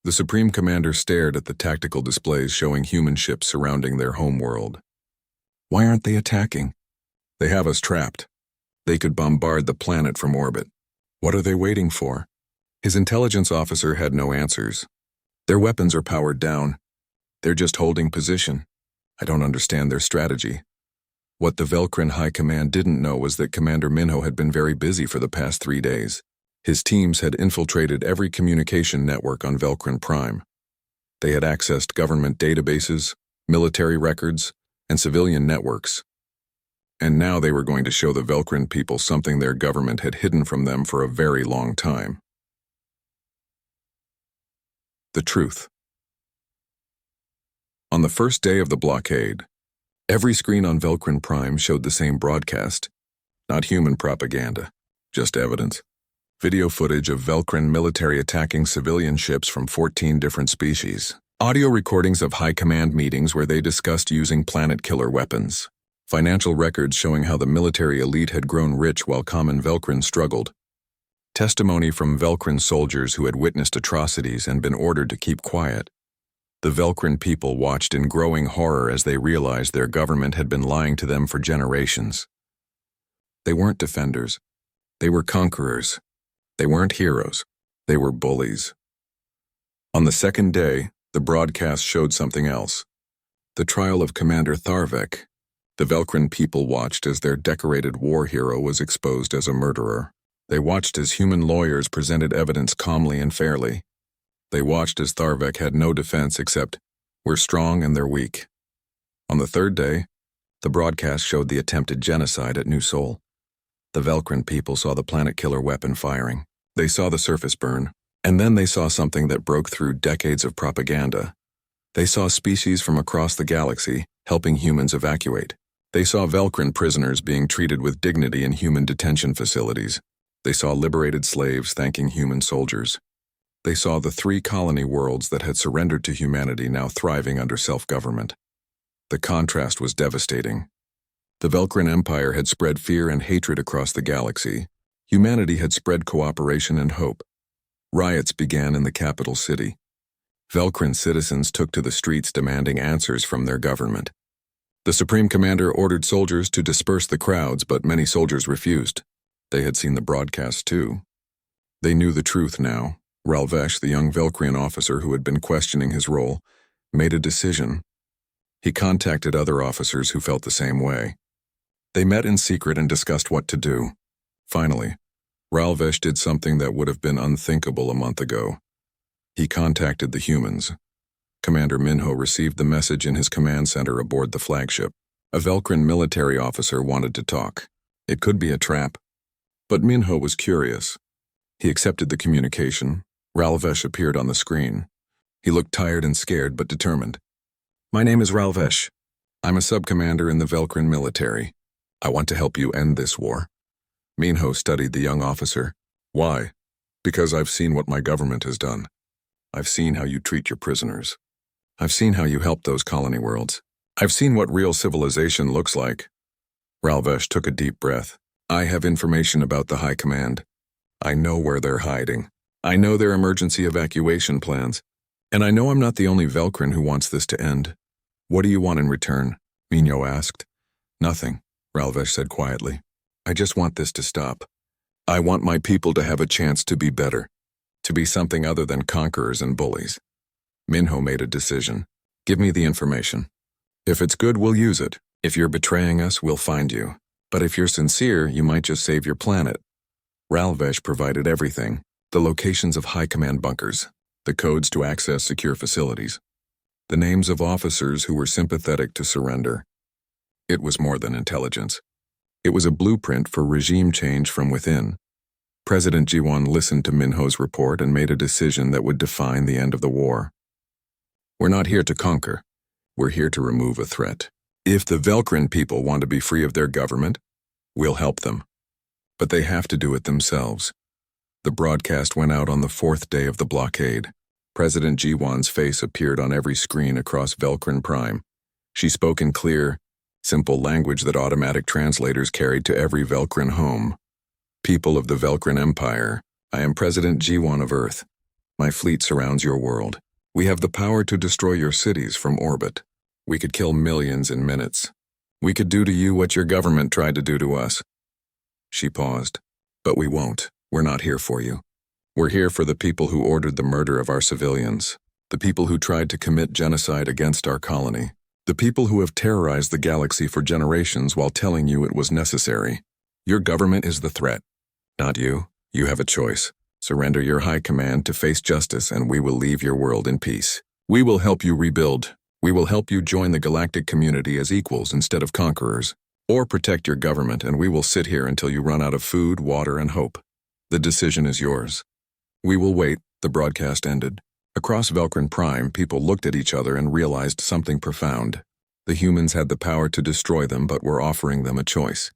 The Supreme Commander stared at the tactical displays showing human ships surrounding their homeworld. Why aren't they attacking? They have us trapped. They could bombard the planet from orbit. What are they waiting for? His intelligence officer had no answers. Their weapons are powered down. They're just holding position. I don't understand their strategy. What the Velcrin High Command didn't know was that Commander Minho had been very busy for the past 3 days. His teams had infiltrated every communication network on Velcrin Prime. They had accessed government databases, military records, and civilian networks. And now they were going to show the Velcrin people something their government had hidden from them for a very long time. The truth. On the first day of the blockade, every screen on Velcrin Prime showed the same broadcast. Not human propaganda, just evidence. Video footage of Velcrin military attacking civilian ships from 14 different species. Audio recordings of high command meetings where they discussed using planet-killer weapons. Financial records showing how the military elite had grown rich while common Velcrin struggled. Testimony from Velcrin soldiers who had witnessed atrocities and been ordered to keep quiet. The Velcrin people watched in growing horror as they realized their government had been lying to them for generations. They weren't defenders. They were conquerors. They weren't heroes. They were bullies. On the second day, the broadcast showed something else. The trial of Commander Tharvek. The Velcrin people watched as their decorated war hero was exposed as a murderer. They watched as human lawyers presented evidence calmly and fairly. They watched as Tharvek had no defense except, "We're strong and they're weak." On the third day, the broadcast showed the attempted genocide at New Sol. The Velcrin people saw the planet-killer weapon firing. They saw the surface burn, and then they saw something that broke through decades of propaganda. They saw species from across the galaxy helping humans evacuate. They saw Velcrin prisoners being treated with dignity in human detention facilities. They saw liberated slaves thanking human soldiers. They saw the 3 colony worlds that had surrendered to humanity now thriving under self-government. The contrast was devastating. The Velcrin Empire had spread fear and hatred across the galaxy. Humanity had spread cooperation and hope. Riots began in the capital city. Velcrin citizens took to the streets demanding answers from their government. The Supreme Commander ordered soldiers to disperse the crowds, but many soldiers refused. They had seen the broadcast too. They knew the truth now. Ralvesh, the young Velcrian officer who had been questioning his role, made a decision. He contacted other officers who felt the same way. They met in secret and discussed what to do. Finally, Ralvesh did something that would have been unthinkable a month ago. He contacted the humans. Commander Minho received the message in his command center aboard the flagship. A Velcrin military officer wanted to talk. It could be a trap. But Minho was curious. He accepted the communication. Ralvesh appeared on the screen. He looked tired and scared, but determined. "My name is Ralvesh. I'm a sub-commander in the Velcrin military. I want to help you end this war." Minho studied the young officer. "Why?" "Because I've seen what my government has done. I've seen how you treat your prisoners. I've seen how you help those colony worlds. I've seen what real civilization looks like. Ralvesh took a deep breath. I have information about the High Command. I know where they're hiding. I know their emergency evacuation plans. And I know I'm not the only Velcrin who wants this to end. What do you want in return? Minho asked. Nothing, Ralvesh said quietly. I just want this to stop. I want my people to have a chance to be better, to be something other than conquerors and bullies. Minho made a decision. Give me the information. If it's good, we'll use it. If you're betraying us, we'll find you. But if you're sincere, you might just save your planet. Ralvesh provided everything. The locations of High Command bunkers, the codes to access secure facilities, the names of officers who were sympathetic to surrender. It was more than intelligence. It was a blueprint for regime change from within. President Jiwan listened to Minho's report and made a decision that would define the end of the war. We're not here to conquer. We're here to remove a threat. If the Velcrin people want to be free of their government, we'll help them. But they have to do it themselves. The broadcast went out on the 4th day of the blockade. President Jiwan's face appeared on every screen across Velcrin Prime. She spoke in clear, simple language that automatic translators carried to every Velcrin home. People of the Velcrin Empire, I am President Jiwan of Earth. My fleet surrounds your world. We have the power to destroy your cities from orbit. We could kill millions in minutes. We could do to you what your government tried to do to us. She paused. But we won't. We're not here for you. We're here for the people who ordered the murder of our civilians, the people who tried to commit genocide against our colony, the people who have terrorized the galaxy for generations while telling you it was necessary. Your government is the threat, not you. You have a choice. Surrender your high command to face justice and we will leave your world in peace. We will help you rebuild. We will help you join the galactic community as equals instead of conquerors. Or protect your government and we will sit here until you run out of food, water, and hope. The decision is yours. We will wait, the broadcast ended. Across Velcrin Prime, people looked at each other and realized something profound. The humans had the power to destroy them but were offering them a choice.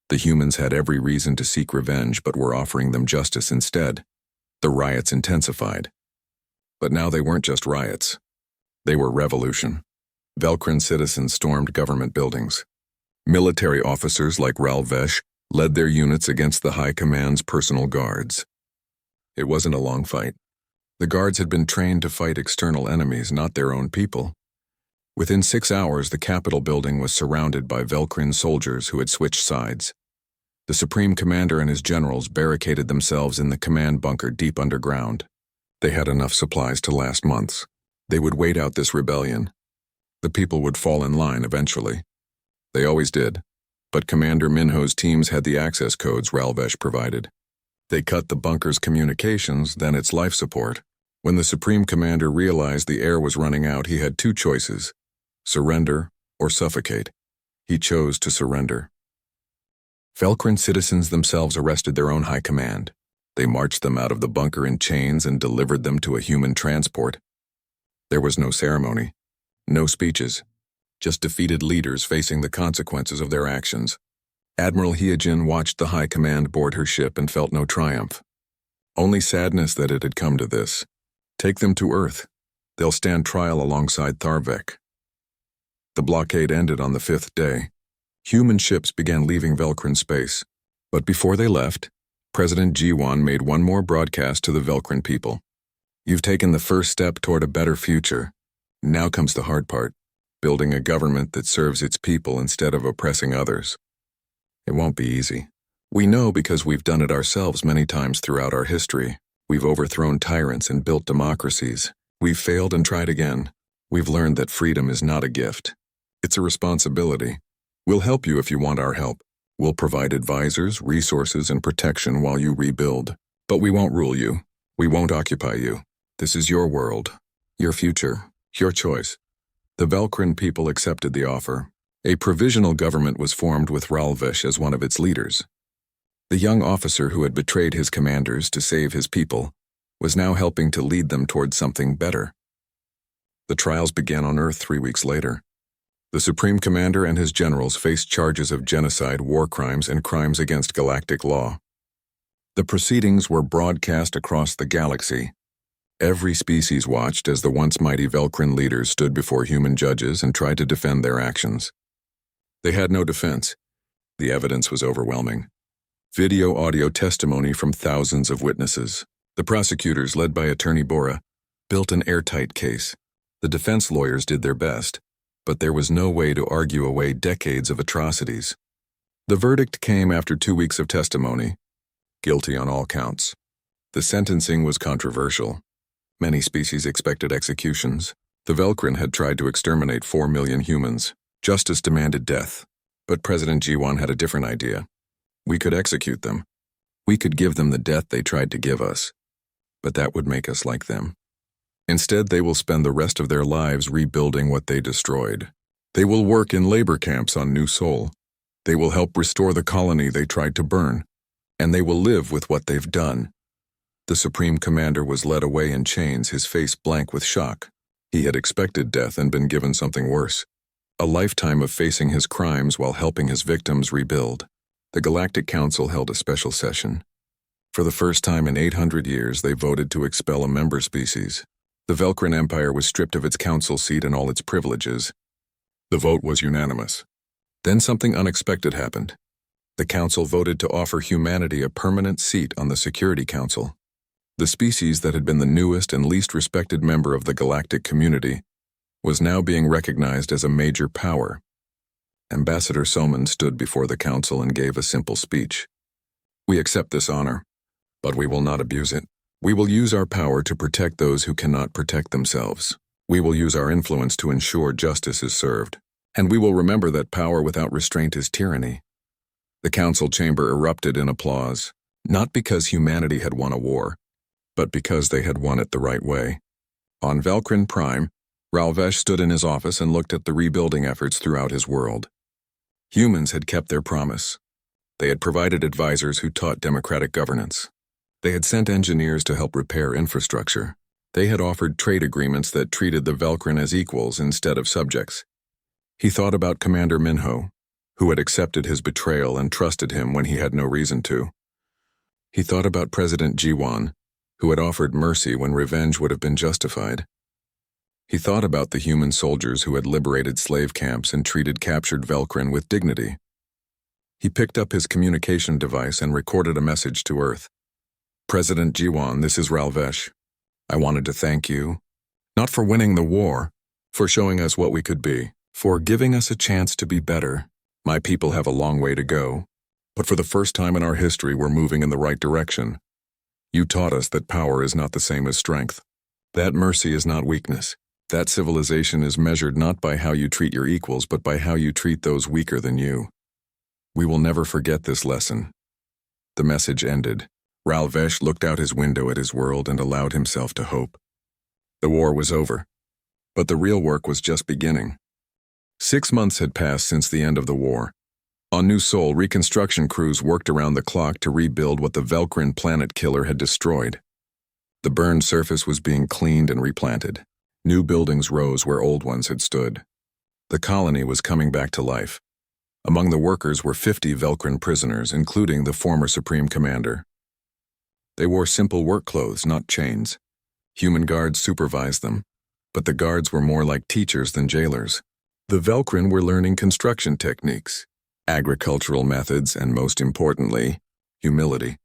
The humans had every reason to seek revenge but were offering them justice instead. The riots intensified. But now they weren't just riots. They were revolution. Velcrin citizens stormed government buildings. Military officers like Ralvesh led their units against the High Command's personal guards. It wasn't a long fight. The guards had been trained to fight external enemies, not their own people. Within 6 hours, the Capitol building was surrounded by Velcrin soldiers who had switched sides. The Supreme Commander and his generals barricaded themselves in the command bunker deep underground. They had enough supplies to last months. They would wait out this rebellion. The people would fall in line eventually. They always did. But Commander Minho's teams had the access codes Ralvesh provided. They cut the bunker's communications, then its life support. When the Supreme Commander realized the air was running out, he had 2 choices: surrender or suffocate. He chose to surrender. Velcrin citizens themselves arrested their own high command. They marched them out of the bunker in chains and delivered them to a human transport. There was no ceremony, no speeches, just defeated leaders facing the consequences of their actions. Admiral Hyojin watched the high command board her ship and felt no triumph. Only sadness that it had come to this. Take them to Earth. They'll stand trial alongside Tharvek. The blockade ended on the 5th day. Human ships began leaving Velcrin space. But before they left, President Jiwan made one more broadcast to the Velcrin people. You've taken the first step toward a better future. Now comes the hard part, building a government that serves its people instead of oppressing others. It won't be easy. We know because we've done it ourselves many times throughout our history. We've overthrown tyrants and built democracies. We've failed and tried again. We've learned that freedom is not a gift. It's a responsibility. We'll help you if you want our help. We'll provide advisors, resources, and protection while you rebuild. But we won't rule you. We won't occupy you. This is your world, your future, your choice. The Velcrin people accepted the offer. A provisional government was formed with Ralvesh as one of its leaders. The young officer who had betrayed his commanders to save his people was now helping to lead them towards something better. The trials began on Earth 3 weeks later. The Supreme Commander and his generals faced charges of genocide, war crimes, and crimes against galactic law. The proceedings were broadcast across the galaxy. Every species watched as the once mighty Velcrin leaders stood before human judges and tried to defend their actions. They had no defense. The evidence was overwhelming. Video-audio testimony from thousands of witnesses. The prosecutors, led by Attorney Bora, built an airtight case. The defense lawyers did their best, but there was no way to argue away decades of atrocities. The verdict came after 2 weeks of testimony. Guilty on all counts. The sentencing was controversial. Many species expected executions. The Velcrin had tried to exterminate 4 million humans. Justice demanded death. But President G1 had a different idea. We could execute them. We could give them the death they tried to give us. But that would make us like them. Instead, they will spend the rest of their lives rebuilding what they destroyed. They will work in labor camps on New Sol. They will help restore the colony they tried to burn. And they will live with what they've done. The Supreme Commander was led away in chains, his face blank with shock. He had expected death and been given something worse. A lifetime of facing his crimes while helping his victims rebuild. The Galactic Council held a special session. For the first time in 800 years, they voted to expel a member species. The Velcrin Empire was stripped of its council seat and all its privileges. The vote was unanimous. Then something unexpected happened. The council voted to offer humanity a permanent seat on the Security Council. The species that had been the newest and least respected member of the galactic community was now being recognized as a major power. Ambassador Soman stood before the council and gave a simple speech. We accept this honor, but we will not abuse it. We will use our power to protect those who cannot protect themselves. We will use our influence to ensure justice is served. And we will remember that power without restraint is tyranny. The council chamber erupted in applause, not because humanity had won a war, but because they had won it the right way. On Velcrin Prime, Ralvesh stood in his office and looked at the rebuilding efforts throughout his world. Humans had kept their promise. They had provided advisors who taught democratic governance. They had sent engineers to help repair infrastructure. They had offered trade agreements that treated the Velcrin as equals instead of subjects. He thought about Commander Minho, who had accepted his betrayal and trusted him when he had no reason to. He thought about President G1, who had offered mercy when revenge would have been justified. He thought about the human soldiers who had liberated slave camps and treated captured Velcrin with dignity. He picked up his communication device and recorded a message to Earth. President G1, this is Ralvesh. I wanted to thank you, not for winning the war, for showing us what we could be, for giving us a chance to be better. My people have a long way to go, but for the first time in our history, we're moving in the right direction. You taught us that power is not the same as strength. That mercy is not weakness. That civilization is measured not by how you treat your equals, but by how you treat those weaker than you. We will never forget this lesson. The message ended. Ralvesh looked out his window at his world and allowed himself to hope. The war was over, but the real work was just beginning. 6 months had passed since the end of the war. On New Sol, reconstruction crews worked around the clock to rebuild what the Velcrin planet killer had destroyed. The burned surface was being cleaned and replanted. New buildings rose where old ones had stood. The colony was coming back to life. Among the workers were 50 Velcrin prisoners, including the former Supreme Commander. They wore simple work clothes, not chains. Human guards supervised them, but the guards were more like teachers than jailers. The Velcrin were learning construction techniques, agricultural methods, and most importantly, humility.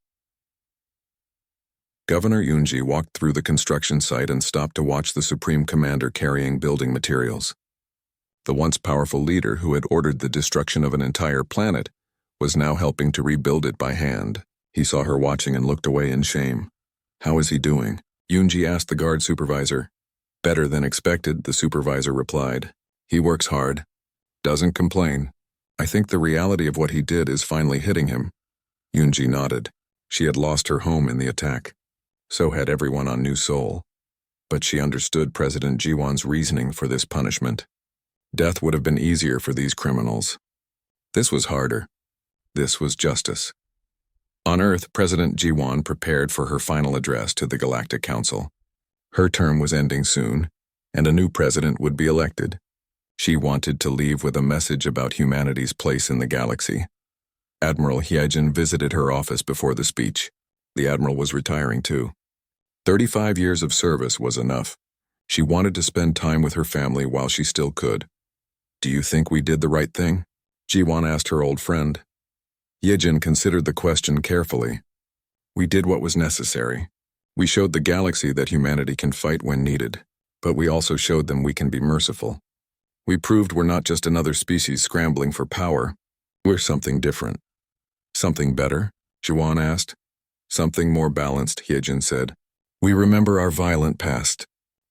Governor Yunji walked through the construction site and stopped to watch the Supreme Commander carrying building materials. The once powerful leader who had ordered the destruction of an entire planet was now helping to rebuild it by hand. He saw her watching and looked away in shame. How is he doing? Yunji asked the guard supervisor. Better than expected, the supervisor replied. He works hard. Doesn't complain. I think the reality of what he did is finally hitting him. Yunji nodded. She had lost her home in the attack. So had everyone on New Sol. But she understood President Jiwan's reasoning for this punishment. Death would have been easier for these criminals. This was harder. This was justice. On Earth, President Jiwan prepared for her final address to the Galactic Council. Her term was ending soon, and a new president would be elected. She wanted to leave with a message about humanity's place in the galaxy. Admiral Hyejin visited her office before the speech. The admiral was retiring too. 35 years of service was enough. She wanted to spend time with her family while she still could. Do you think we did the right thing? Jiwon asked her old friend. Yejin considered the question carefully. We did what was necessary. We showed the galaxy that humanity can fight when needed, but we also showed them we can be merciful. We proved we're not just another species scrambling for power. We're something different. Something better? Jiwon asked. Something more balanced, Yejin said. We remember our violent past.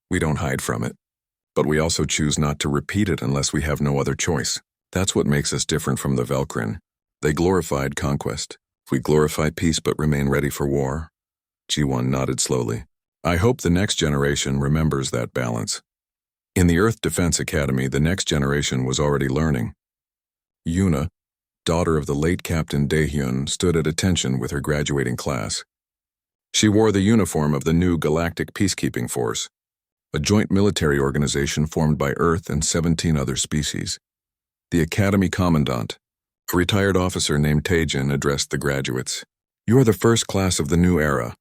We don't hide from it. But we also choose not to repeat it unless we have no other choice. That's what makes us different from the Velkrin. They glorified conquest. We glorify peace but remain ready for war. Jiwon nodded slowly. I hope the next generation remembers that balance. In the Earth Defense Academy, the next generation was already learning. Yuna, daughter of the late Captain Daehyun, stood at attention with her graduating class. She wore the uniform of the new Galactic Peacekeeping Force, a joint military organization formed by Earth and 17 other species. The Academy Commandant, a retired officer named Taejin, addressed the graduates. You are the first class of the new era.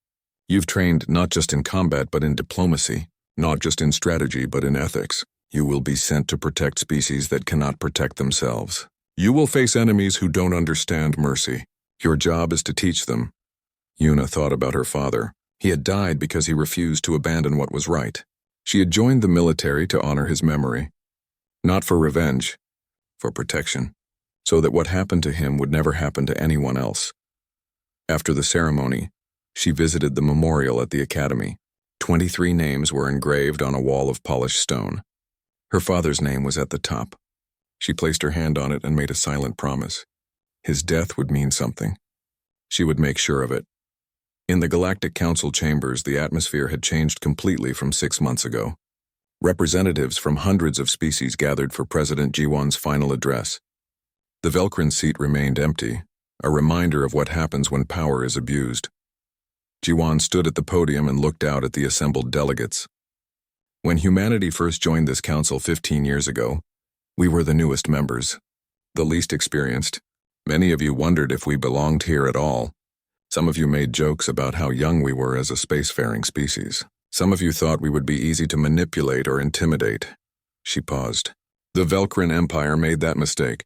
You've trained not just in combat but in diplomacy, not just in strategy but in ethics. You will be sent to protect species that cannot protect themselves. You will face enemies who don't understand mercy. Your job is to teach them. Yuna thought about her father. He had died because he refused to abandon what was right. She had joined the military to honor his memory. Not for revenge, for protection, so that what happened to him would never happen to anyone else. After the ceremony, she visited the memorial at the academy. 23 names were engraved on a wall of polished stone. Her father's name was at the top. She placed her hand on it and made a silent promise. His death would mean something. She would make sure of it. In the Galactic Council chambers, the atmosphere had changed completely from 6 months ago. Representatives from hundreds of species gathered for President Jiwon's final address. The Velkrin seat remained empty, a reminder of what happens when power is abused. Jiwon stood at the podium and looked out at the assembled delegates. When humanity first joined this council 15 years ago, we were the newest members, the least experienced. Many of you wondered if we belonged here at all. Some of you made jokes about how young we were as a spacefaring species. Some of you thought we would be easy to manipulate or intimidate. She paused. The Velkrin Empire made that mistake.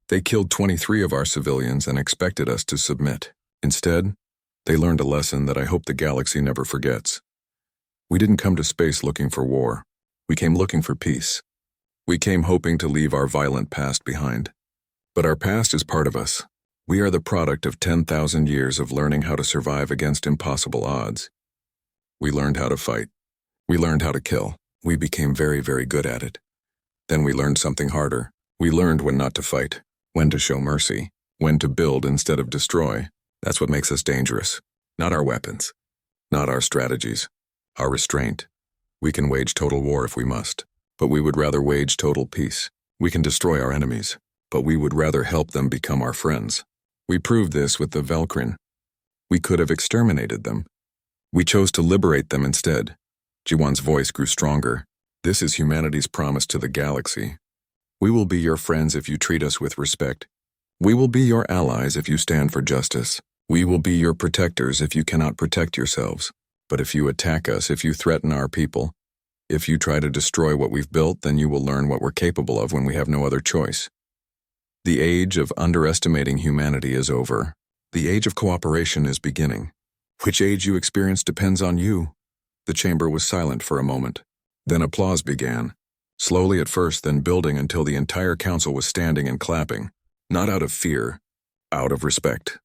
They killed 23 of our civilians and expected us to submit. Instead, they learned a lesson that I hope the galaxy never forgets. We didn't come to space looking for war. We came looking for peace. We came hoping to leave our violent past behind. But our past is part of us. We are the product of 10,000 years of learning how to survive against impossible odds. We learned how to fight. We learned how to kill. We became very, very good at it. Then we learned something harder. We learned when not to fight, when to show mercy, when to build instead of destroy. That's what makes us dangerous. Not our weapons, not our strategies, our restraint. We can wage total war if we must, but we would rather wage total peace. We can destroy our enemies, but we would rather help them become our friends. We proved this with the Velkrin. We could have exterminated them. We chose to liberate them instead. Jiwon's voice grew stronger. This is humanity's promise to the galaxy. We will be your friends if you treat us with respect. We will be your allies if you stand for justice. We will be your protectors if you cannot protect yourselves. But if you attack us, if you threaten our people, if you try to destroy what we've built, then you will learn what we're capable of when we have no other choice. The age of underestimating humanity is over. The age of cooperation is beginning. Which age you experience depends on you. The chamber was silent for a moment. Then applause began. Slowly at first, then building until the entire council was standing and clapping. Not out of fear, out of respect.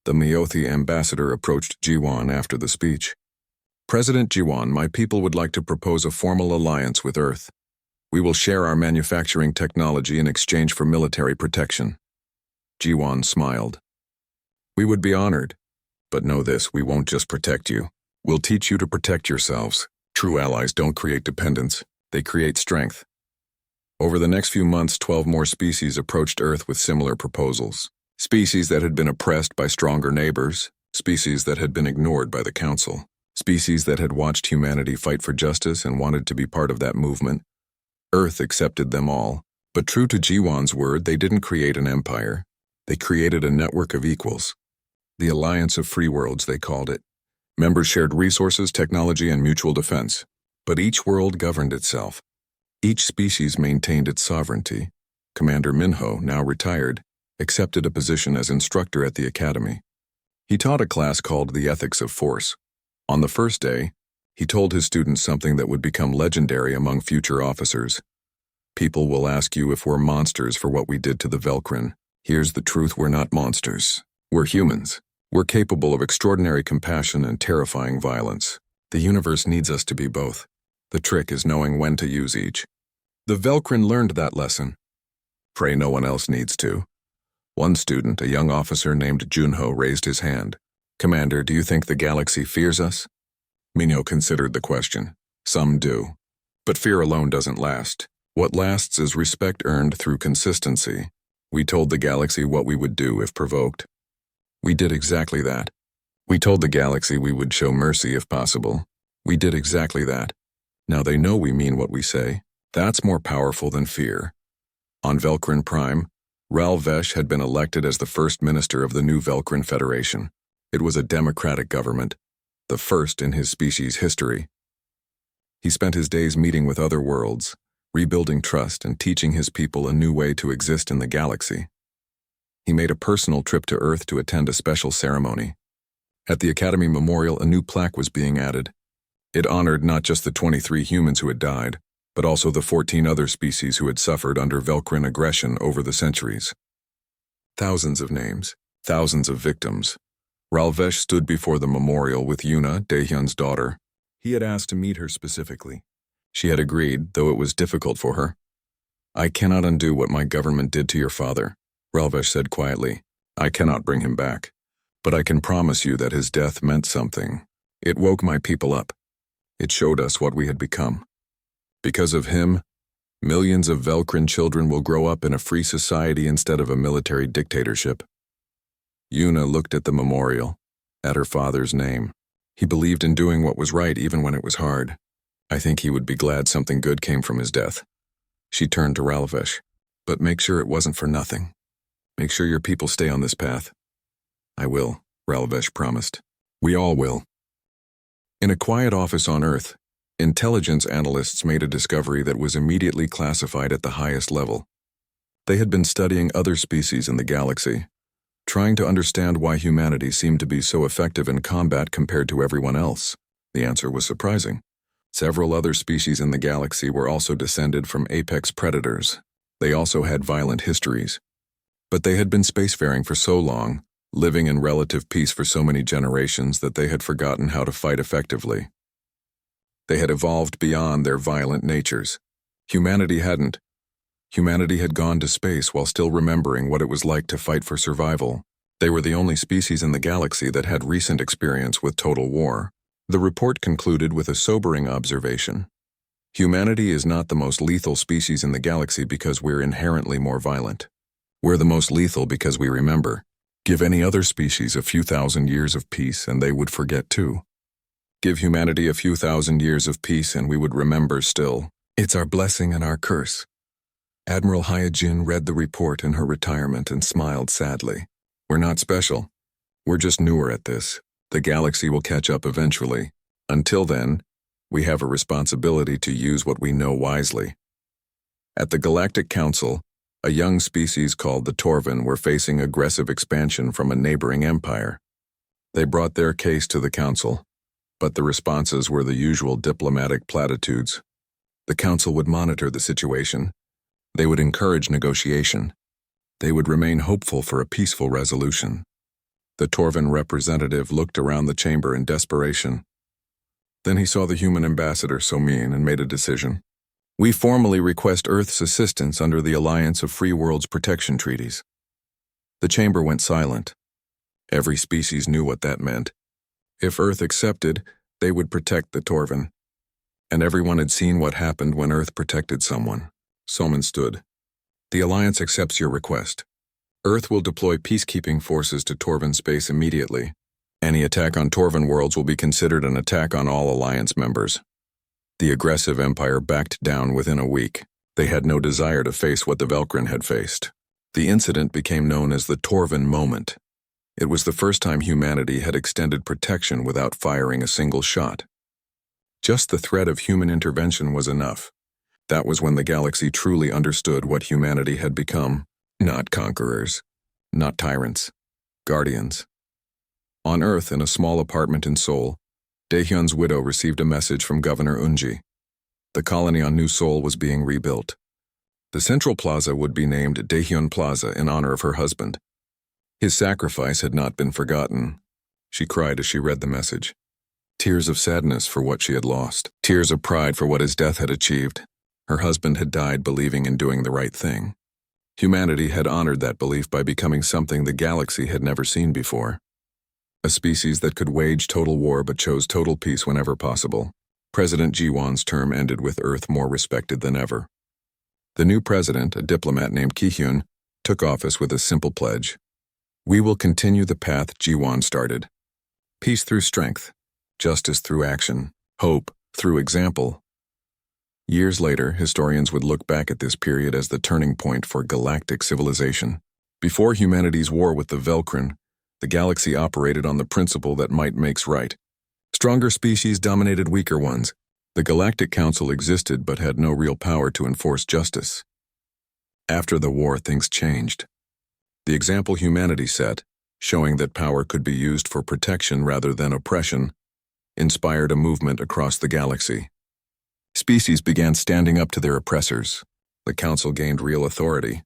The Myothi ambassador approached Jiwon after the speech. President Jiwon, my people would like to propose a formal alliance with Earth. We will share our manufacturing technology in exchange for military protection. Jiwon smiled. We would be honored. But know this, we won't just protect you. We'll teach you to protect yourselves. True allies don't create dependence. They create strength. Over the next few months, 12 more species approached Earth with similar proposals. Species that had been oppressed by stronger neighbors. Species that had been ignored by the Council. Species that had watched humanity fight for justice and wanted to be part of that movement. Earth accepted them all, but true to Jiwon's word, they didn't create an empire. They created a network of equals. The Alliance of Free Worlds, they called it. Members shared resources, technology, and mutual defense. But each world governed itself. Each species maintained its sovereignty. Commander Minho, now retired, accepted a position as instructor at the academy. He taught a class called The Ethics of Force. On the first day, he told his students something that would become legendary among future officers. People will ask you if we're monsters for what we did to the Velcrin. Here's the truth: we're not monsters. We're humans. We're capable of extraordinary compassion and terrifying violence. The universe needs us to be both. The trick is knowing when to use each. The Velcrin learned that lesson. Pray no one else needs to. One student, a young officer named Junho, raised his hand. Commander, do you think the galaxy fears us? Minho considered the question. Some do. But fear alone doesn't last. What lasts is respect earned through consistency. We told the galaxy what we would do if provoked. We did exactly that. We told the galaxy we would show mercy if possible. We did exactly that. Now they know we mean what we say. That's more powerful than fear. On Velcrin Prime, Ral Vesh had been elected as the first minister of the new Velcrin Federation. It was a democratic government, the first in his species' history. He spent his days meeting with other worlds, rebuilding trust and teaching his people a new way to exist in the galaxy. He made a personal trip to Earth to attend a special ceremony. At the Academy Memorial, a new plaque was being added. It honored not just the 23 humans who had died, but also the 14 other species who had suffered under Velcrin aggression over the centuries. Thousands of names, thousands of victims. Ralvesh stood before the memorial with Yuna, Daehyun's daughter. He had asked to meet her specifically. She had agreed, though it was difficult for her. I cannot undo what my government did to your father, Ralvesh said quietly. I cannot bring him back. But I can promise you that his death meant something. It woke my people up. It showed us what we had become. Because of him, millions of Velcrin children will grow up in a free society instead of a military dictatorship. Yuna looked at the memorial, at her father's name. He believed in doing what was right even when it was hard. I think he would be glad something good came from his death. She turned to Ralvesh. But make sure it wasn't for nothing. Make sure your people stay on this path. I will, Ralvesh promised. We all will. In a quiet office on Earth, intelligence analysts made a discovery that was immediately classified at the highest level. They had been studying other species in the galaxy, trying to understand why humanity seemed to be so effective in combat compared to everyone else. The answer was surprising. Several other species in the galaxy were also descended from apex predators. They also had violent histories. But they had been spacefaring for so long, living in relative peace for so many generations, that they had forgotten how to fight effectively. They had evolved beyond their violent natures. Humanity hadn't. Humanity had gone to space while still remembering what it was like to fight for survival. They were the only species in the galaxy that had recent experience with total war. The report concluded with a sobering observation. Humanity is not the most lethal species in the galaxy because we're inherently more violent. We're the most lethal because we remember. Give any other species a few thousand years of peace and they would forget too. Give humanity a few thousand years of peace and we would remember still. It's our blessing and our curse. Admiral Hyojin read the report in her retirement and smiled sadly. We're not special. We're just newer at this. The galaxy will catch up eventually. Until then, we have a responsibility to use what we know wisely. At the Galactic Council, a young species called the Torvin were facing aggressive expansion from a neighboring empire. They brought their case to the council, but the responses were the usual diplomatic platitudes. The council would monitor the situation. They would encourage negotiation. They would remain hopeful for a peaceful resolution. The Torvin representative looked around the chamber in desperation. Then he saw the human ambassador Somin and made a decision. We formally request Earth's assistance under the Alliance of Free Worlds Protection Treaties. The chamber went silent. Every species knew what that meant. If Earth accepted, they would protect the Torvin. And everyone had seen what happened when Earth protected someone. Somin stood. The Alliance accepts your request. Earth will deploy peacekeeping forces to Torvin space immediately. Any attack on Torvin worlds will be considered an attack on all Alliance members. The aggressive empire backed down within a week. They had no desire to face what the Velcrin had faced. The incident became known as the Torvin Moment. It was the first time humanity had extended protection without firing a single shot. Just the threat of human intervention was enough. That was when the galaxy truly understood what humanity had become. Not conquerors, not tyrants, guardians. On Earth, in a small apartment in Seoul, Daehyun's widow received a message from Governor Eunji. The colony on New Seoul was being rebuilt. The central plaza would be named Daehyun Plaza in honor of her husband. His sacrifice had not been forgotten. She cried as she read the message. Tears of sadness for what she had lost. Tears of pride for what his death had achieved. Her husband had died believing in doing the right thing. Humanity had honored that belief by becoming something the galaxy had never seen before. A species that could wage total war but chose total peace whenever possible. President Ji-won's term ended with Earth more respected than ever. The new president, a diplomat named Ki-hyun, took office with a simple pledge. We will continue the path Ji-won started. Peace through strength, justice through action, hope through example. Years later, historians would look back at this period as the turning point for galactic civilization. Before humanity's war with the Velkrin, the galaxy operated on the principle that might makes right. Stronger species dominated weaker ones. The Galactic Council existed but had no real power to enforce justice. After the war, things changed. The example humanity set, showing that power could be used for protection rather than oppression, inspired a movement across the galaxy. Species began standing up to their oppressors. The Council gained real authority.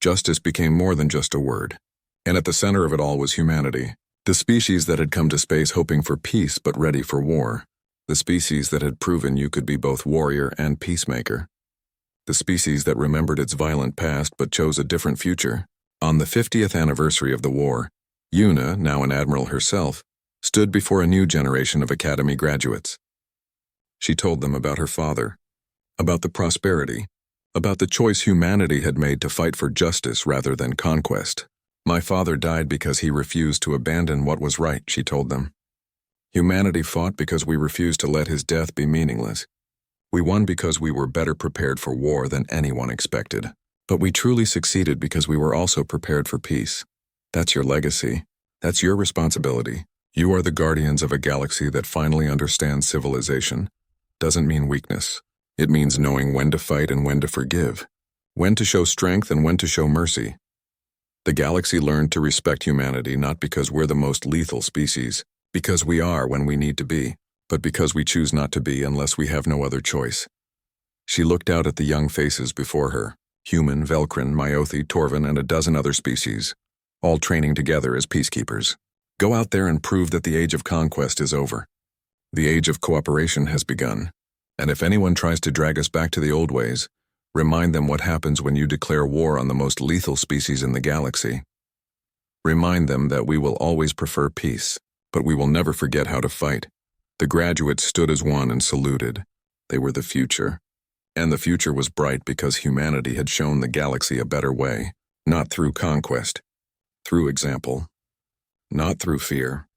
Justice became more than just a word. And at the center of it all was humanity, the species that had come to space hoping for peace but ready for war, the species that had proven you could be both warrior and peacemaker, the species that remembered its violent past but chose a different future. On the 50th anniversary of the war, Yuna, now an admiral herself, stood before a new generation of Academy graduates. She told them about her father, about the prosperity, about the choice humanity had made to fight for justice rather than conquest. My father died because he refused to abandon what was right, she told them. Humanity fought because we refused to let his death be meaningless. We won because we were better prepared for war than anyone expected. But we truly succeeded because we were also prepared for peace. That's your legacy. That's your responsibility. You are the guardians of a galaxy that finally understands civilization. Doesn't mean weakness. It means knowing when to fight and when to forgive. When to show strength and when to show mercy. The galaxy learned to respect humanity not because we're the most lethal species, because we are when we need to be, but because we choose not to be unless we have no other choice. She looked out at the young faces before her, human, Velkrin, Myothi, Torvin, and a dozen other species, all training together as peacekeepers. Go out there and prove that the age of conquest is over. The age of cooperation has begun, and if anyone tries to drag us back to the old ways, remind them what happens when you declare war on the most lethal species in the galaxy. Remind them that we will always prefer peace, but we will never forget how to fight. The graduates stood as one and saluted. They were the future. And the future was bright because humanity had shown the galaxy a better way, not through conquest, through example, not through fear,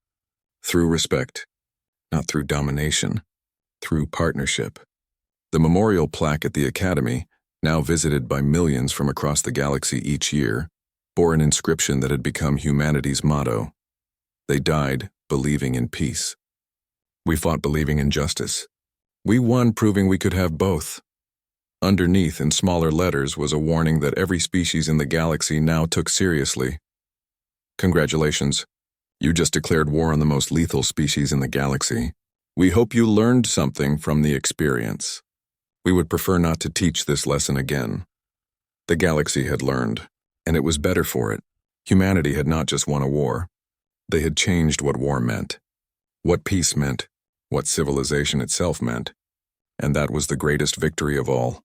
through respect, not through domination, through partnership. The memorial plaque at the Academy, now visited by millions from across the galaxy each year, bore an inscription that had become humanity's motto. They died believing in peace. We fought believing in justice. We won proving we could have both. Underneath, in smaller letters, was a warning that every species in the galaxy now took seriously. Congratulations. You just declared war on the most lethal species in the galaxy. We hope you learned something from the experience. We would prefer not to teach this lesson again. The galaxy had learned, and it was better for it. Humanity had not just won a war. They had changed what war meant, what peace meant, what civilization itself meant, and that was the greatest victory of all.